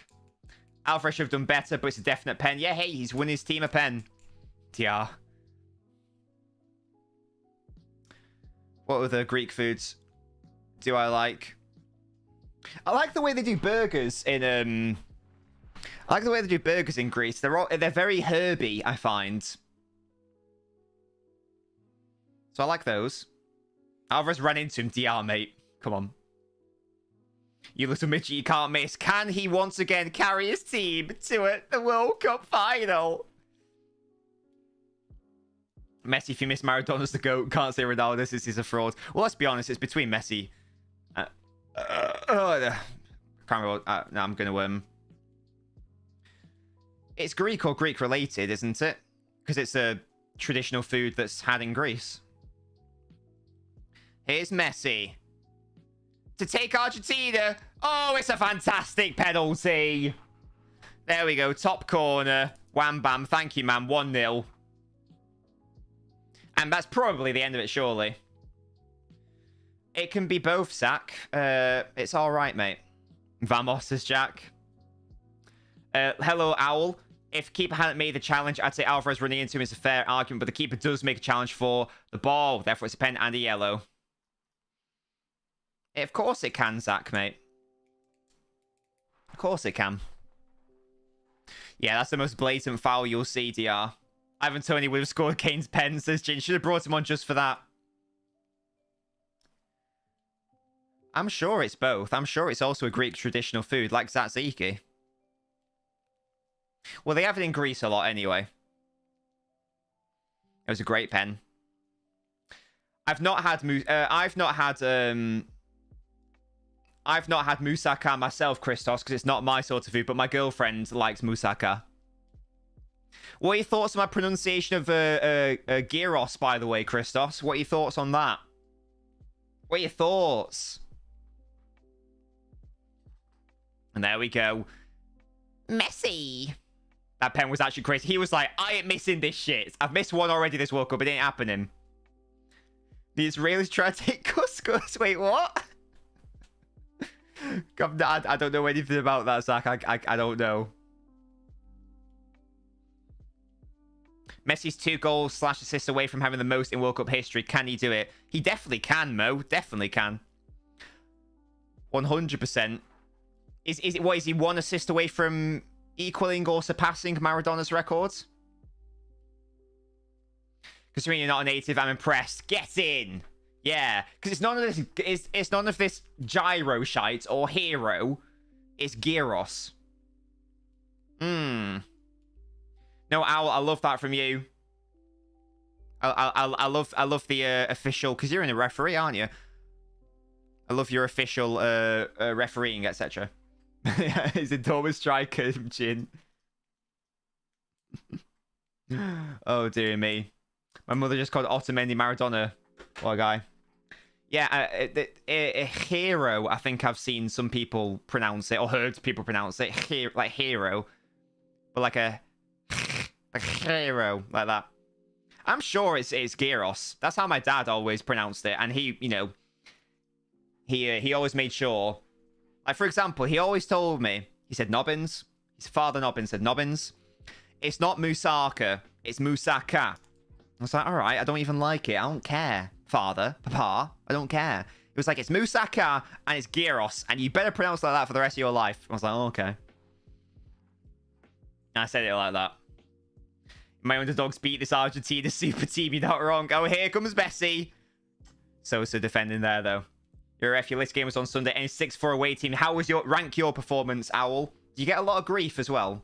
Alvarez should have done better, but it's a definite pen. Yeah, hey, he's won his team a pen. TR. What other Greek foods do I like? I like the way they do burgers in I like the way they do burgers in Greece. They're very herby, I find. So I like those. Alvarez ran into him. DR, mate. Come on. You little midget, you can't miss. Can he once again carry his team to the World Cup final? Messi, if you miss Maradona's the GOAT. Can't say Ronaldo. This is a fraud. Well, let's be honest. It's between Messi. Can't remember. No, I'm going to... It's Greek or Greek related, isn't it? Because it's a traditional food that's had in Greece. Here's Messi. To take Argentina. Oh, it's a fantastic penalty. There we go. Top corner. Wham bam. Thank you, man. 1-0. And that's probably the end of it, surely. It can be both, Zach. It's all right, mate. Vamos, says Jack. Hello, Owl. If keeper hadn't made the challenge, I'd say Alvarez running into him is a fair argument, but the keeper does make a challenge for the ball. Therefore, it's a pen and a yellow. Of course it can, Zach, mate. Of course it can. Yeah, that's the most blatant foul you'll see, DR. Ivan Toney would have scored Kane's pen, says Jin. Should have brought him on just for that. I'm sure it's both. I'm sure it's also a Greek traditional food, like tzatziki. Well, they have it in Greece a lot anyway. It was a great pen. I've not had moussaka myself, Christos, because it's not my sort of food, but my girlfriend likes moussaka. What are your thoughts on my pronunciation of gyros, by the way, Christos? What are your thoughts on that? What are your thoughts? And there we go. Messi. That pen was actually crazy. He was like, I ain't missing this shit. I've missed one already this World Cup. It ain't happening. The Israelis try to take couscous. Wait, what? God, I don't know anything about that, Zach. I don't know. Messi's 2 goals / assists away from having the most in World Cup history. Can he do it? He definitely can, Mo. Definitely can. 100%. Is he 1 assist away from equaling or surpassing Maradona's records? Considering you're not a native, I'm impressed. Get in. Yeah, because it's none of this. It's none of this gyro shite or hero. It's gyros. No, Owl, I love that from you. I love the official, because you're in a referee, aren't you? I love your official refereeing, etc. He's a Dortmund striker, Jin. Oh dear me. My mother just called Otamendi Maradona. What a guy. Yeah, a hero, I think I've seen some people pronounce it, or heard people pronounce it, like hero. But like a hero, like that. I'm sure it's gyros. That's how my dad always pronounced it. And he, you know, he always made sure. Like, for example, he always told me, he said Nobbins. His father Nobbins said Nobbins. It's not moussaka, it's moussaka. I was like, all right, I don't even like it. I don't care, father, papa. I don't care. was like, it's Moussaka and it's Gyros, and you better pronounce it like that for the rest of your life. I was like, oh, okay. And I said it like that. My underdogs beat this Argentina super team. You're not wrong. Oh, here comes Messi. Sosa defending there, though. Your ref, your list game was on Sunday. Any 6-4 away team. How was your performance, Owl? Do you get a lot of grief as well?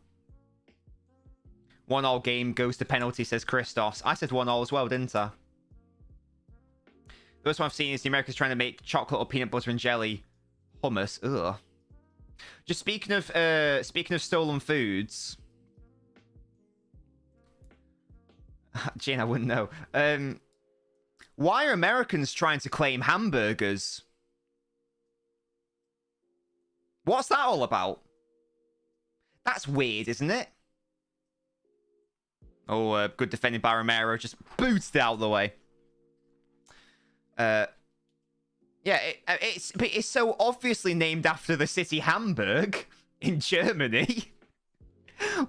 1-1 game goes to penalty, says Christos. I said 1-1 as well, didn't I? The first one I've seen is the Americans trying to make chocolate or peanut butter and jelly hummus. Ugh. Just speaking of stolen foods. Jane, I wouldn't know. Why are Americans trying to claim hamburgers? What's that all about? That's weird, isn't it? Oh, good defending by Romero. Just boots it out of the way. Yeah, it's so obviously named after the city Hamburg in Germany.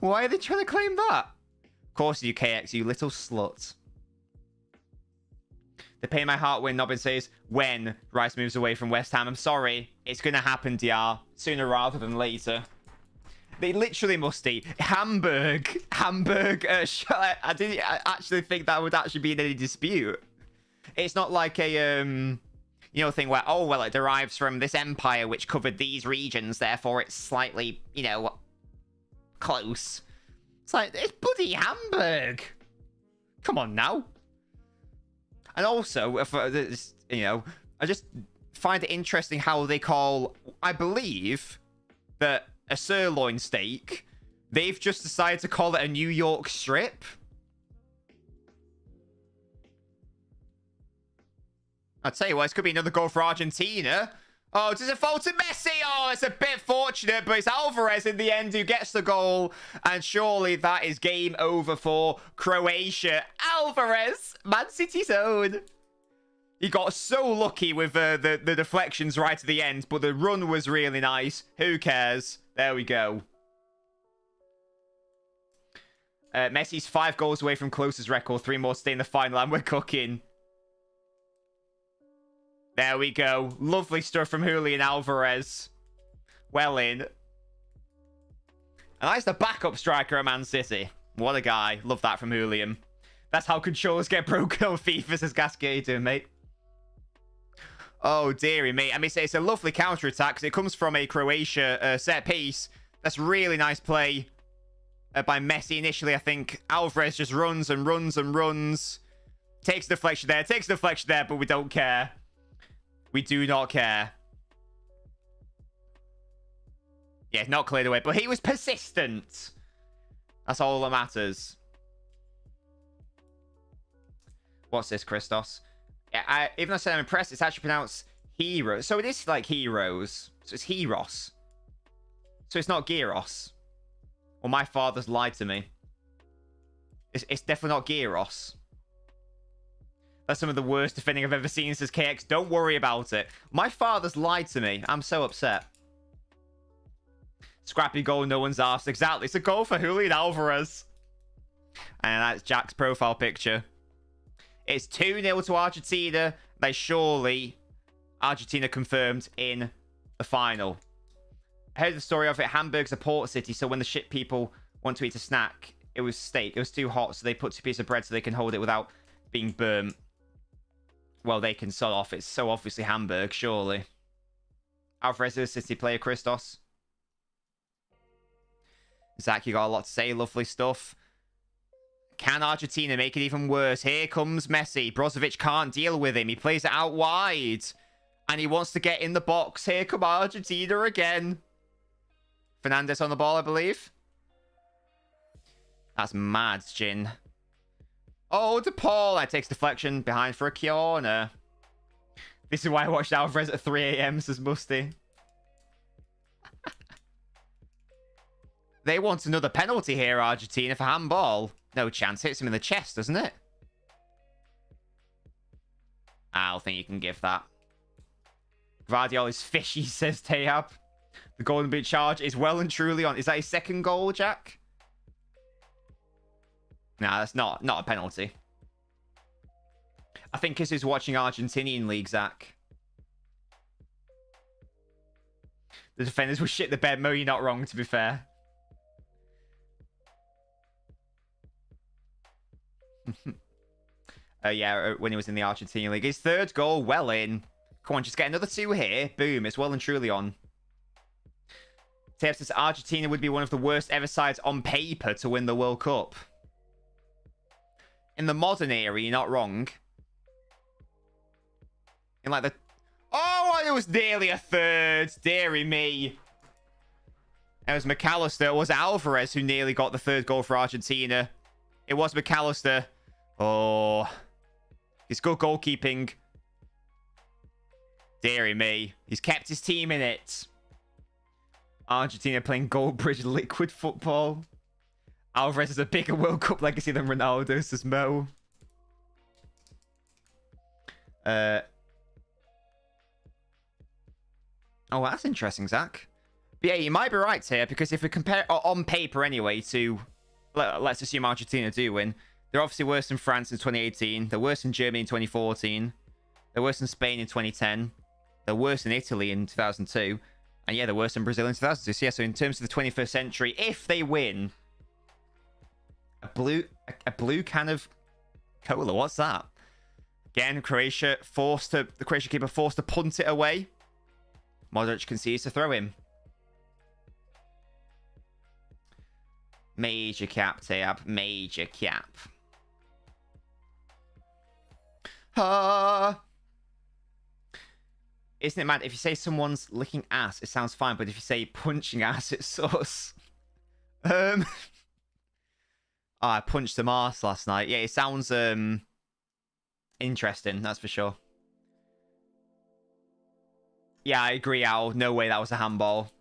Why are they trying to claim that? Of course, you KX, you little slut. The pain in my heart when Nobbins says, when Rice moves away from West Ham. I'm sorry. It's going to happen, DR. Sooner rather than later. They literally must eat. Hamburg. I didn't actually think that would actually be in any dispute. It's not like a, thing where, oh, well, it derives from this empire which covered these regions. Therefore, it's slightly, close. It's like, it's bloody Hamburg. Come on now. And also, I just find it interesting how they call, I believe, that a sirloin steak, they've just decided to call it a New York strip. I'll tell you what, this could be another goal for Argentina. Oh, does it fall to Messi? Oh, it's a bit fortunate, but it's Alvarez in the end who gets the goal. And surely that is game over for Croatia. Alvarez, Man City's own. He got so lucky with the deflections right at the end, but the run was really nice. Who cares? There we go. Messi's 5 goals away from closest record. 3 more to stay in the final, and we're cooking. There we go. Lovely stuff from Julian Alvarez. Well in. And that's the backup striker at Man City. What a guy. Love that from Julian. That's how controllers get broken on FIFA, says Gasquet doing, mate. Oh, dearie me. I mean, it's a lovely counter-attack because it comes from a Croatia set piece. That's really nice play by Messi initially, I think. Alvarez just runs and runs and runs. Takes the deflection there, but we don't care. We do not care. Yeah, not cleared away, but he was persistent. That's all that matters. What's this, Christos? Yeah, even though I said I'm impressed, it's actually pronounced hero. So it is like heroes. So it's heros. So it's not gyros. Well, my father's lied to me. It's definitely not gyros. That's some of the worst defending I've ever seen, says KX. Don't worry about it. My father's lied to me. I'm so upset. Scrappy goal, no one's asked. Exactly. It's a goal for Julian Alvarez. And that's Jack's profile picture. It's 2-0 to Argentina. They surely, Argentina confirmed in the final. I heard the story of it. Hamburg's a port city, so when the ship people want to eat a snack, it was steak. It was too hot, so they put 2 pieces of bread so they can hold it without being burnt. Well, they can sod off. It's so obviously Hamburg, surely. Alvarez is a City player, Christos. Zach, you got a lot to say. Lovely stuff. Can Argentina make it even worse? Here comes Messi. Brozovic can't deal with him. He plays it out wide. And he wants to get in the box. Here come Argentina again. Fernandez on the ball, I believe. That's mad, Jin. Oh, DePaul. That takes deflection behind for a corner. This is why I watched Alvarez at 3 a.m., says Musty. They want another penalty here, Argentina, for handball. No chance. Hits him in the chest, doesn't it? I don't think you can give that. Vardiol is fishy, says Tayab. The golden boot charge is well and truly on. Is that his second goal, Jack? Nah, that's not a penalty. I think this is watching Argentinian league, Zach. The defenders will shit the bed. Mo, you're not wrong, to be fair. Yeah, when he was in the Argentina League. His third goal, well in. Come on, just get another 2 here. Boom, it's well and truly on. Tep says Argentina would be one of the worst ever sides on paper to win the World Cup. In the modern era, you're not wrong. In like the... Oh, it was nearly a third. Deary me. It was McAllister. It was Alvarez who nearly got the third goal for Argentina. It was McAllister. Oh. It's good goalkeeping. Deary me. He's kept his team in it. Argentina playing Goldbridge liquid football. Alvarez has a bigger World Cup legacy than Ronaldo, says Mo. Oh, that's interesting, Zach. But yeah, you might be right here, because if we compare, on paper anyway, to... Let's assume Argentina do win. They're obviously worse than France in 2018. They're worse than Germany in 2014. They're worse than Spain in 2010. They're worse than Italy in 2002. And yeah, they're worse than Brazil in 2002. So yeah, so in terms of the 21st century, if they win... A blue can of cola, what's that? Again, Croatia forced to... The Croatian keeper forced to punt it away. Modric concedes to throw him. Major cap, Tab. Major cap. Isn't it mad? If you say someone's licking ass, it sounds fine. But if you say punching ass, it's sus. Oh, I punched some ass last night. Yeah, it sounds interesting, that's for sure. Yeah, I agree, Al. No way that was a handball.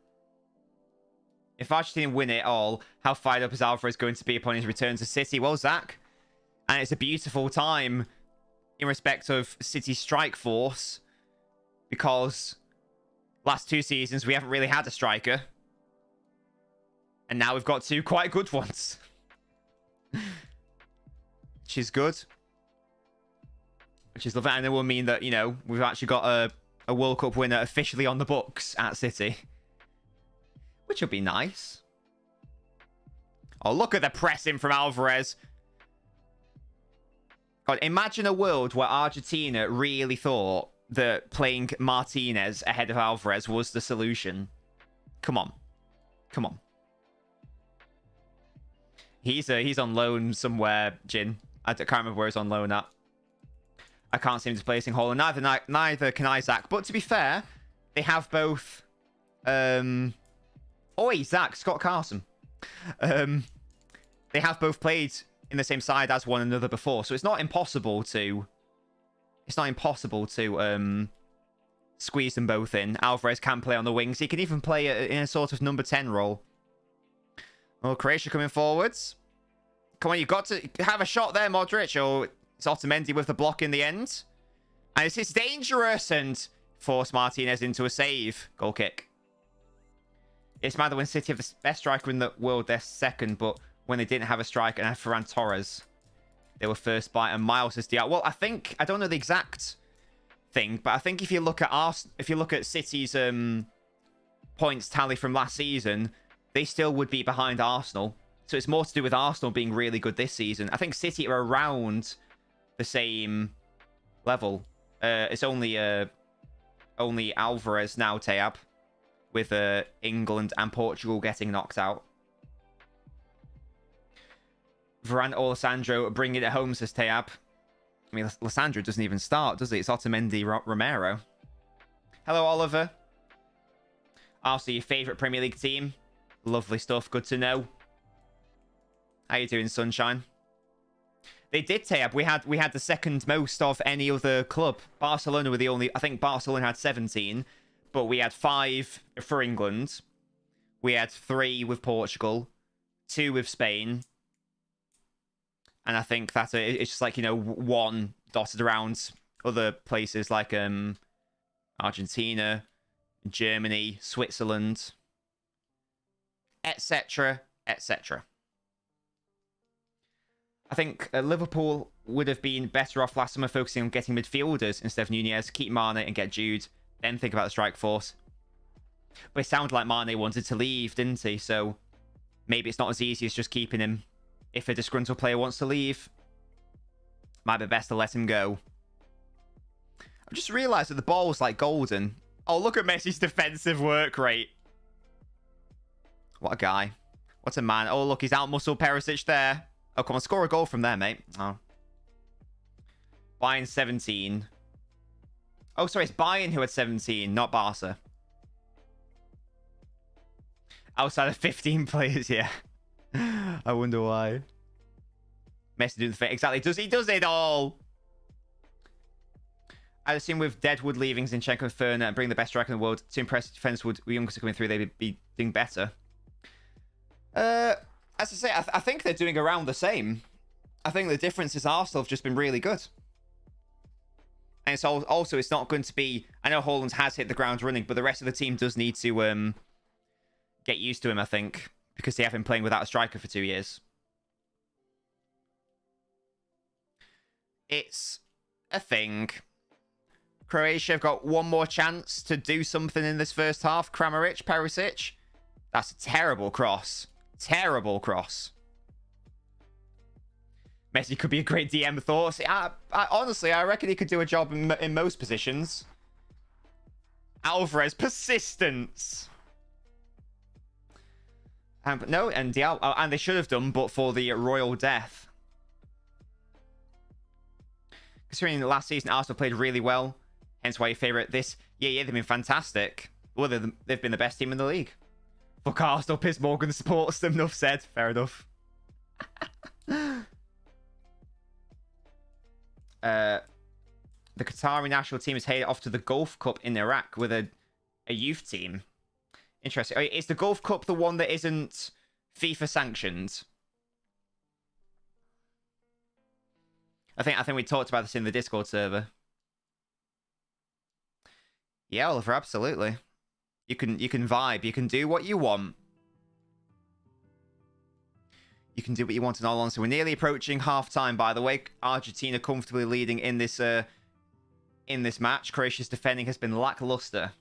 If Argentina win it all, how fired up is Alvarez going to be upon his return to City? Well, Zach, and it's a beautiful time in respect of City's strike force, because last 2 seasons we haven't really had a striker, and now we've got 2 quite good ones. Which is good. Which is lovely, and it will mean that, you know, we've actually got a World Cup winner officially on the books at City. Which will be nice. Oh, look at the pressing from Alvarez. God, imagine a world where Argentina really thought that playing Martinez ahead of Alvarez was the solution. Come on. Come on. He's on loan somewhere, Jin. I can't remember where he's on loan at. I can't see him displacing Holland. Neither can Isaac. But to be fair, they have both... Oi, Zach, Scott Carson. They have both played in the same side as one another before, so it's not impossible to... It's not impossible to squeeze them both in. Alvarez can play on the wings. He can even play in a sort of number 10 role. Oh, Croatia coming forwards. Come on, you've got to have a shot there, Modric. Oh, it's Otamendi with the block in the end. And it's dangerous, and force Martinez into a save. Goal kick. It's matter when City have the best striker in the world, they're second, but when they didn't have a striker and had Ferran Torres, they were first by a mile, says Diaz. Well, I don't know the exact thing, but I think if you look at City's points tally from last season, they still would be behind Arsenal. So it's more to do with Arsenal being really good this season. I think City are around the same level. It's only Alvarez now, Tayab, with England and Portugal getting knocked out. Varane or Lissandro bringing it home, says Tayab. I mean, Lissandro doesn't even start, does he? It's Otamendi, Romero. Hello, Oliver. Also, your favourite Premier League team. Lovely stuff. Good to know. How you doing, Sunshine? They did, Tayab. We had the second most of any other club. Barcelona were the only... I think Barcelona had 17, but we had 5 for England. We had 3 with Portugal, 2 with Spain. And I think that it's just like, you know, 1 dotted around other places like Argentina, Germany, Switzerland, etc., etc. I think Liverpool would have been better off last summer focusing on getting midfielders instead of Nunez, keep Mane and get Jude, then think about the strike force. But it sounded like Mane wanted to leave, didn't he? So maybe it's not as easy as just keeping him. If a disgruntled player wants to leave, might be best to let him go. I just realised that the ball's like golden. Oh, look at Messi's defensive work rate. What a guy. What a man. Oh, look, he's out-muscled Perisic there. Oh, come on, score a goal from there, mate. Oh. Bayern 17. Oh, sorry, it's Bayern who had 17, not Barca. Outside of 15 players, yeah. I wonder why. Messi doing the thing. Exactly. He does it all. I assume with Deadwood leaving Zinchenko and Ferner and bring the best striker in the world to impress defense with youngsters coming through, they'd be doing better. As I say, I think they're doing around the same. I think the difference is Arsenal have just been really good. And so also it's not going to be... I know Haaland has hit the ground running, but the rest of the team does need to get used to him, I think, because they have been playing without a striker for 2 years. It's a thing. Croatia have got one more chance to do something in this first half. Kramaric, Perisic. That's a terrible cross. Terrible cross. Messi could be a great DM. Thoughts? Honestly, I reckon he could do a job in most positions. Alvarez, persistence. No, and they should have done, but for the royal death. Considering last season, Arsenal played really well. Hence why you favourite this. Yeah, they've been fantastic. Well, they've been the best team in the league. Fuck Arsenal, Piers Morgan supports them. Enough said. Fair enough. The Qatari national team is headed off to the Gulf Cup in Iraq with a youth team. Interesting. Is the Gulf Cup the one that isn't FIFA sanctioned? I think we talked about this in the Discord server. Yeah, Oliver, absolutely. You can vibe. You can do what you want. You can do what you want in all honesty. We're nearly approaching half-time, by the way. Argentina comfortably leading in this match. Croatia's defending has been lackluster.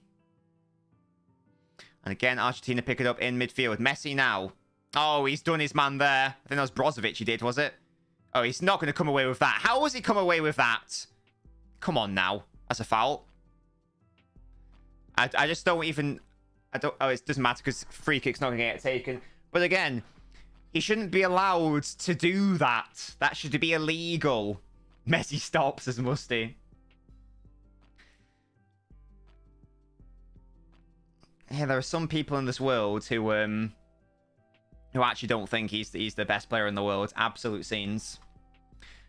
And again, Argentina pick it up in midfield. Messi now. Oh, he's done his man there. I think that was Brozovic he did, was it? Oh, he's not going to come away with that. How has he come away with that? Come on now. That's a foul. I just don't even... Oh, it doesn't matter because free kick's not going to get taken. But again, he shouldn't be allowed to do that. That should be illegal. Messi stops as musty. Yeah, there are some people in this world who actually don't think he's the best player in the world. Absolute scenes.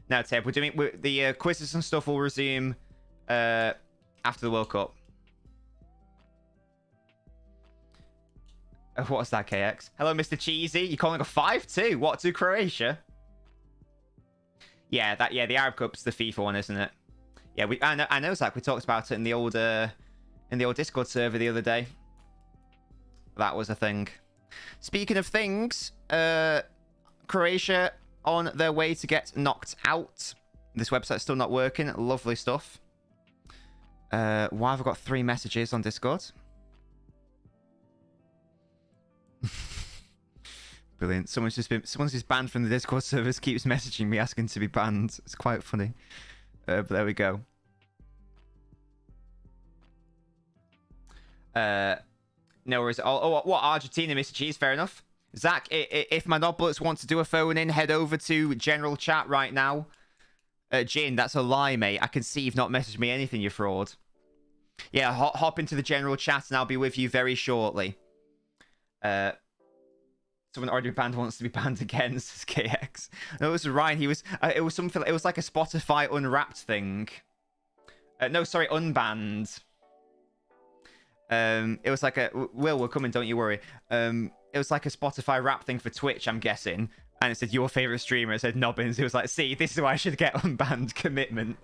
Now, Ted, the quizzes and stuff will resume after the World Cup. What's that, KX? Hello, Mr. Cheesy. You're calling a 5-2? What, to Croatia? Yeah, the Arab Cup's the FIFA one, isn't it? Yeah, I know, Zach. We talked about it in the old Discord server the other day. That was a thing. Speaking of things, Croatia on their way to get knocked out. This website's still not working. Lovely stuff. Why have I got 3 messages on Discord? Brilliant. Someone's just banned from the Discord servers. Keeps messaging me asking to be banned. It's quite funny. But there we go. No worries. What Argentina, Mr. Cheese? Fair enough. Zach, if my Nobblets want to do a phone in, head over to general chat right now. Jin, that's a lie, mate. I can see you've not messaged me anything, you fraud. Yeah, hop into the general chat and I'll be with you very shortly. Someone already banned wants to be banned again, says KX. No, it was Ryan. He was. It was something. It was like a Spotify Unwrapped thing. No, sorry, unbanned. It was like a... Will, we're coming, don't you worry. It was like a Spotify rap thing for Twitch, I'm guessing. And it said, your favourite streamer. It said Nobbins. It was like, see, this is why I should get unbanned. Commitment.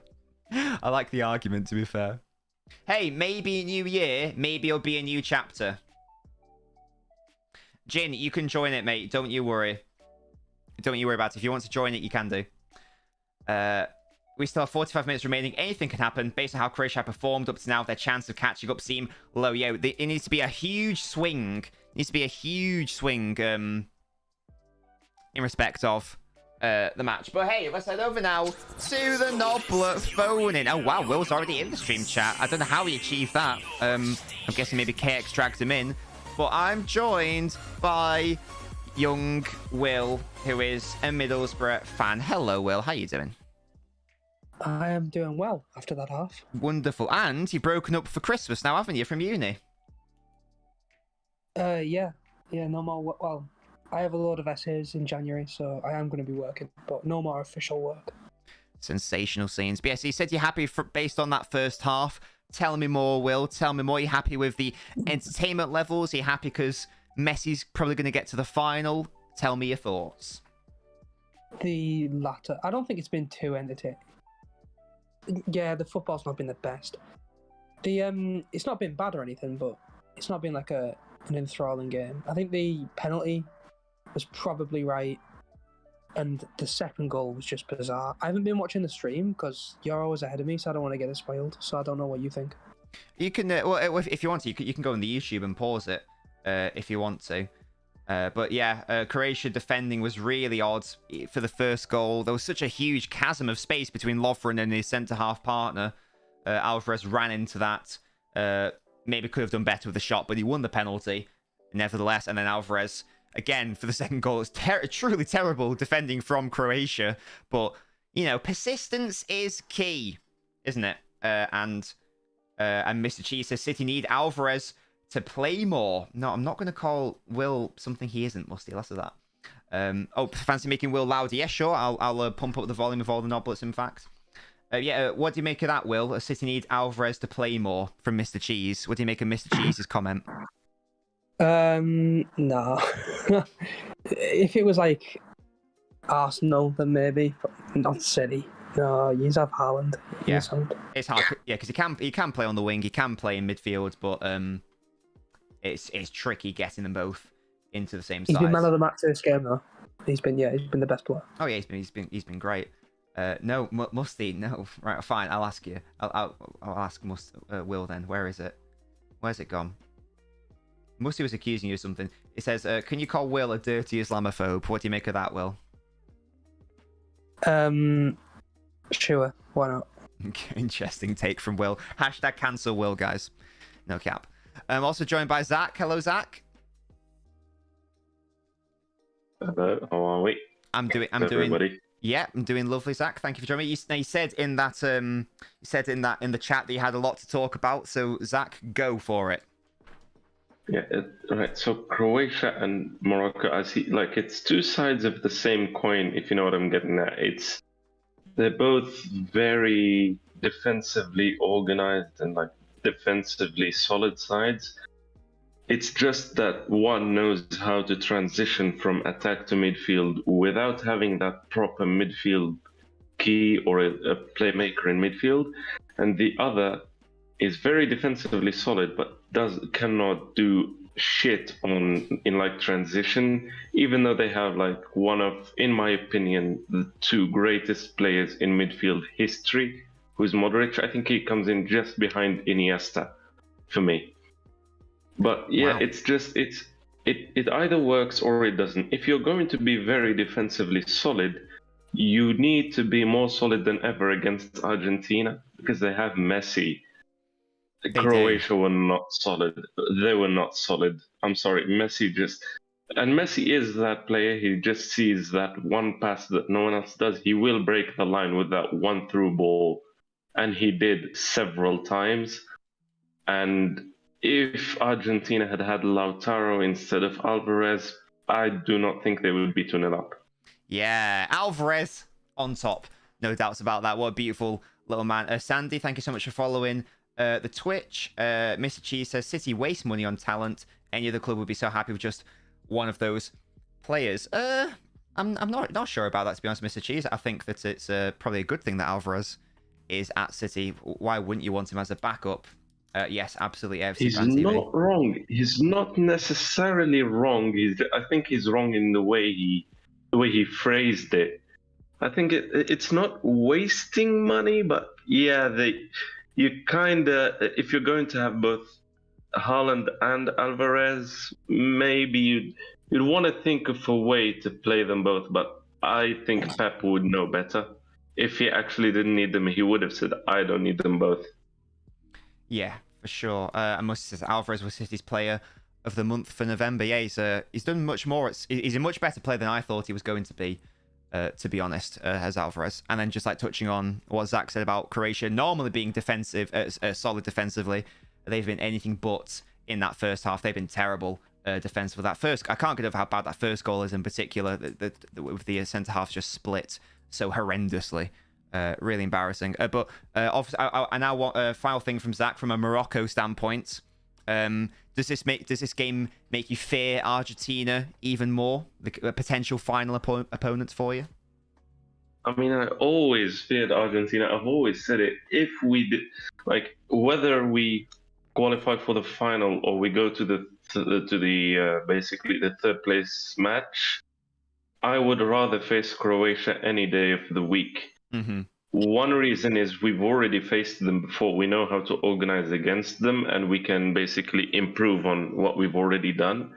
I like the argument, to be fair. Hey, maybe new year. Maybe it'll be a new chapter. Jin, you can join it, mate. Don't you worry. Don't you worry about it. If you want to join it, you can do. We still have 45 minutes remaining. Anything can happen based on how Croatia performed up to now. Their chance of catching up seem low. Yeah, it needs to be a huge swing. It needs to be a huge swing in respect of the match. But hey, let's head over now to the Noblet phone-in. Oh, wow, Will's already in the stream chat. I don't know how he achieved that. I'm guessing maybe KX dragged him in. But I'm joined by young Will, who is a Middlesbrough fan. Hello, Will. How you doing? I am doing well after that half. Wonderful. And you've broken up for Christmas now, haven't you, from uni? Yeah, no more. Well, I have a load of essays in January, so I am going to be working, but no more official work. Sensational scenes. But yeah, so you said you're happy based on that first half. Tell me more, Will. Tell me more. Are you happy with the entertainment levels? Are you happy because Messi's probably going to get to the final? Tell me your thoughts. The latter. I don't think it's been too entertaining. Yeah, the football's not been the best. It's not been bad or anything, but it's not been like an enthralling game. I think the penalty was probably right, and the second goal was just bizarre. I haven't been watching the stream because you're always ahead of me, so I don't want to get it spoiled. So I don't know what you think. You can, well, if you want to, you can go on the YouTube and pause it if you want to. But yeah, Croatia defending was really odd for the first goal. There was such a huge chasm of space between Lovren and his centre-half partner. Alvarez ran into that. Maybe could have done better with the shot, but he won the penalty nevertheless. And then Alvarez, again, for the second goal. It's truly terrible defending from Croatia. But, you know, persistence is key, isn't it? And Mr. Cheese says City need Alvarez to play more. No, I'm not going to call Will something he isn't, Musty. Less of that. Oh, fancy making Will louder? Yeah, sure. I'll pump up the volume of all the Noblets, in fact. What do you make of that, Will? City need Alvarez to play more from Mr. Cheese. What do you make of Mr. Cheese's comment? No. If it was like Arsenal, then maybe, but not City. No, you have Haaland. Yeah, it's hard. Yeah, because he can play on the wing, he can play in midfield, but it's tricky getting them both into the same size. He's been man of the match this game, though. He's been the best player. Oh yeah, he's been great. No, Musty, no. Right, fine. I'll ask you. I'll ask Will then. Where is it? Where's it gone? Musty was accusing you of something. It says, "Can you call Will a dirty Islamophobe?" What do you make of that, Will? Sure. Why not? Interesting take from Will. Hashtag cancel Will, guys. No cap. I'm also joined by Zach. Hello, Zach. Hello. How are we? I'm doing. Yeah, I'm doing lovely, Zach. Thank you for joining me. You said in that in the chat that you had a lot to talk about. So Zach, go for it. Yeah, right. So Croatia and Morocco, I see, like, it's two sides of the same coin, if you know what I'm getting at. They're both very defensively organized and like defensively solid sides. It's just that one knows how to transition from attack to midfield without having that proper midfield key or a playmaker in midfield, and the other is very defensively solid but cannot do shit in like transition, even though they have like one of, in my opinion, the two greatest players in midfield history, who's Modric. I think he comes in just behind Iniesta for me. But yeah, wow. It's just it either works or it doesn't. If you're going to be very defensively solid, you need to be more solid than ever against Argentina because they have Messi. Croatia were not solid. They were not solid. I'm sorry. Messi is that player. He just sees that one pass that no one else does. He will break the line with that one through ball. And he did several times. And if Argentina had Lautaro instead of Alvarez, I do not think they would be 2-0 up. Yeah, Alvarez on top. No doubts about that. What a beautiful little man. Sandy, thank you so much for following the Twitch. Mr. Cheese says City waste money on talent. Any other club would be so happy with just one of those players. I'm not sure about that, to be honest, Mr. Cheese. I think that it's probably a good thing that Alvarez is at City. Why wouldn't you want him as a backup? Yes, absolutely. He's not wrong. He's not necessarily wrong. I think he's wrong in the way he phrased it. I think it's not wasting money, but yeah, you kind of, if you're going to have both Haaland and Alvarez, maybe you'd want to think of a way to play them both. But I think Pep would know better. If he actually didn't need them, he would have said, "I don't need them both." Yeah, for sure. I must say, Alvarez was City's player of the month for November. Yeah, he's done much more. He's a much better player than I thought he was going to be honest, as Alvarez. And then just like touching on what Zach said about Croatia normally being defensive, solid defensively, they've been anything but in that first half. They've been terrible defensively. I can't get over how bad that first goal is in particular. With the centre half just split so horrendously. Really embarrassing. But obviously, I now want a final thing from Zach from a Morocco standpoint. Does this game make you fear Argentina even more? The potential final opponents for you? I mean, I always feared Argentina. I've always said it. If we did, like, whether we qualify for the final or we go to the basically the third place match, I would rather face Croatia any day of the week. Mm-hmm. One reason is we've already faced them before. We know how to organize against them, and we can basically improve on what we've already done.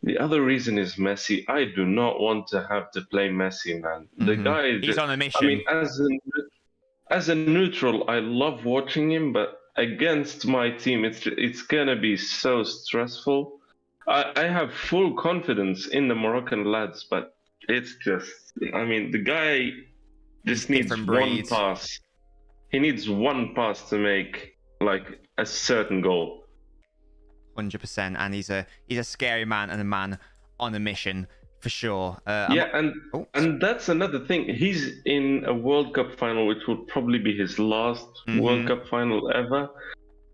The other reason is Messi. I do not want to have to play Messi, man. The guy, he's on a mission. I mean, as a neutral, I love watching him, but against my team, it's gonna be so stressful. I have full confidence in the Moroccan lads, but it's just, I mean, the guy just needs one pass. He needs one pass to make like a certain goal. 100%, and he's a scary man and a man on a mission for sure. And that's another thing. He's in a World Cup final, which will probably be his last World Cup final ever.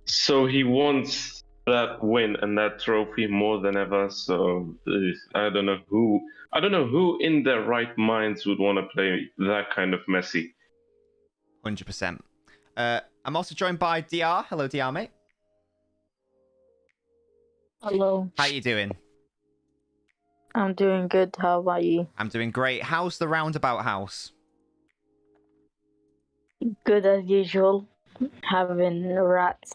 So he wants that win and that trophy more than ever. So I don't know who in their right minds would want to play that kind of Messi. 100%. I'm also joined by DR. Hello, DR, mate. Hello. How you doing? I'm doing good. How about you? I'm doing great. How's the roundabout house? Good as usual. Having rats.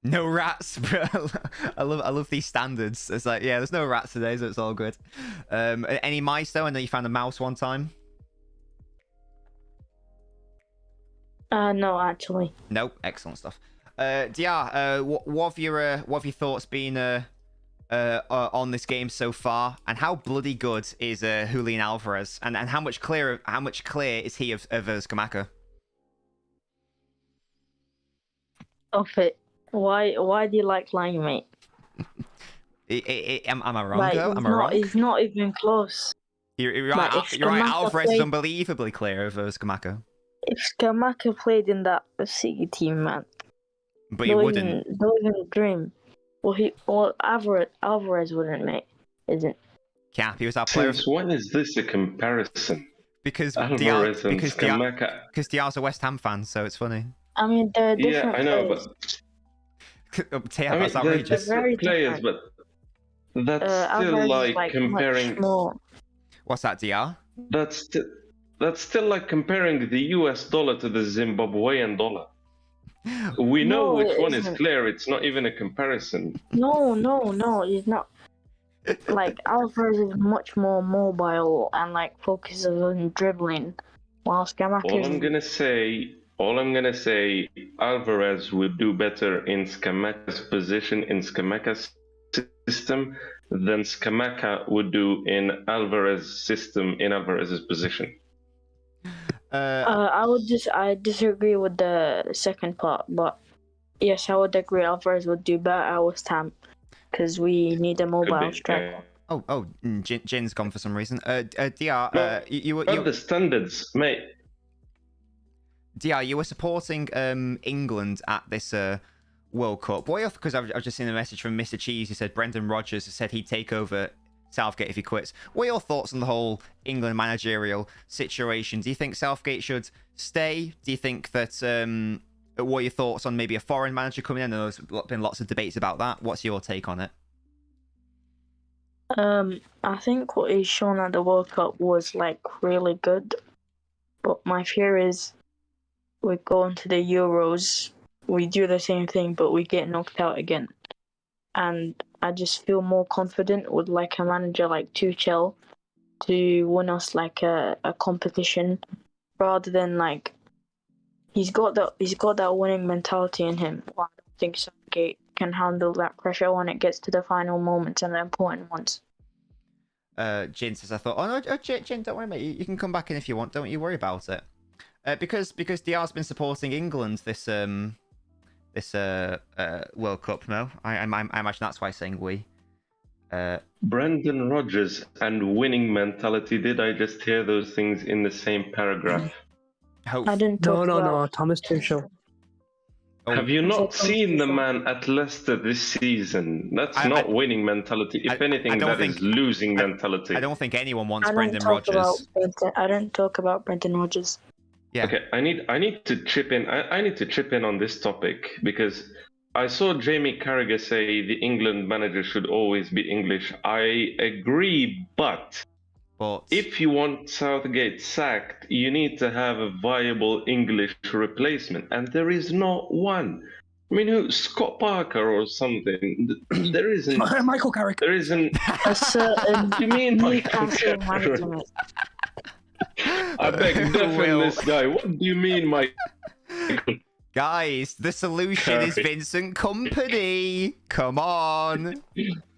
No rats, bro. I love these standards. It's like, yeah, there's no rats today, so it's all good. Any mice though? I know you found a mouse one time. No, actually. Nope. Excellent stuff. DR, what have your thoughts been on this game so far, and how bloody good is Julian Alvarez, and how much clear is he of Scamacca? Off it. Why do you like lying, mate? Am I wrong though? Am I wrong? He's not even close. You're right. You're right. Alvarez is unbelievably clear of Scamacca. If Scamacca played in that City team, man, but he wouldn't. Don't even dream. Well, Alvarez wouldn't, mate. Isn't? Cap, he was our player. Since when is this a comparison? Because Alvarez and Scamacca. Because Diar's a West Ham fan, so it's funny. I mean, they're different. Yeah, I know, players. but that's outrageous. They're different players, but that's still like comparing. What's that, DR? That's still like comparing the US dollar to the Zimbabwean dollar. We know which one is clear. It's not even a comparison. No, he's not. Like, Alvarez is much more mobile and like focuses on dribbling, while Scamacca. All I'm gonna say, Alvarez would do better in Scamacca's position, in Scamacca's system, than Scamacca would do in Alvarez's system, in Alvarez's position. I disagree with the second part, but yes, I would agree Alvarez would do better at West Ham because we need a mobile striker. Jin's gone for some reason. DR, you the standards, mate. DR, you were supporting England at this World Cup. Because I've just seen a message from Mr. Cheese who said Brendan Rodgers said he'd take over Southgate if he quits. What are your thoughts on the whole England managerial situation? Do you think Southgate should stay? Do you think that what are your thoughts on maybe a foreign manager coming in? There's been lots of debates about that. What's your take on it? I think what he's shown at the World Cup was like really good. But my fear is we go into the Euros, we do the same thing, but we get knocked out again. And I just feel more confident with like a manager like Tuchel to win us like a competition, rather than like he's got that winning mentality in him. Well, I don't think Southgate can handle that pressure when it gets to the final moments and the important ones. Jin says, I thought, oh no, Jin, don't worry, mate. You can come back in if you want. Don't you worry about it. Because DR's been supporting England this World Cup. No, I imagine that's why he's saying we. Brendan Rodgers and winning mentality. Did I just hear those things in the same paragraph? I didn't talk about... No, Thomas Tuchel. Have you not seen the man at Leicester this season? That's not winning mentality. If anything, that is losing mentality. I don't think anyone wants Brendan Rodgers. I don't talk about Brendan Rodgers. Yeah. Okay, I need to chip in. I need to chip in on this topic because I saw Jamie Carragher say the England manager should always be English. I agree, but if you want Southgate sacked, you need to have a viable English replacement, and there is not one. I mean, who? Scott Parker or something? There isn't. Michael Carrick. There isn't. A certain You mean Michael Newcastle Carrick? manager. I beg defend this guy. What do you mean, Michael? Guys, the solution is Vincent Kompany. Come on.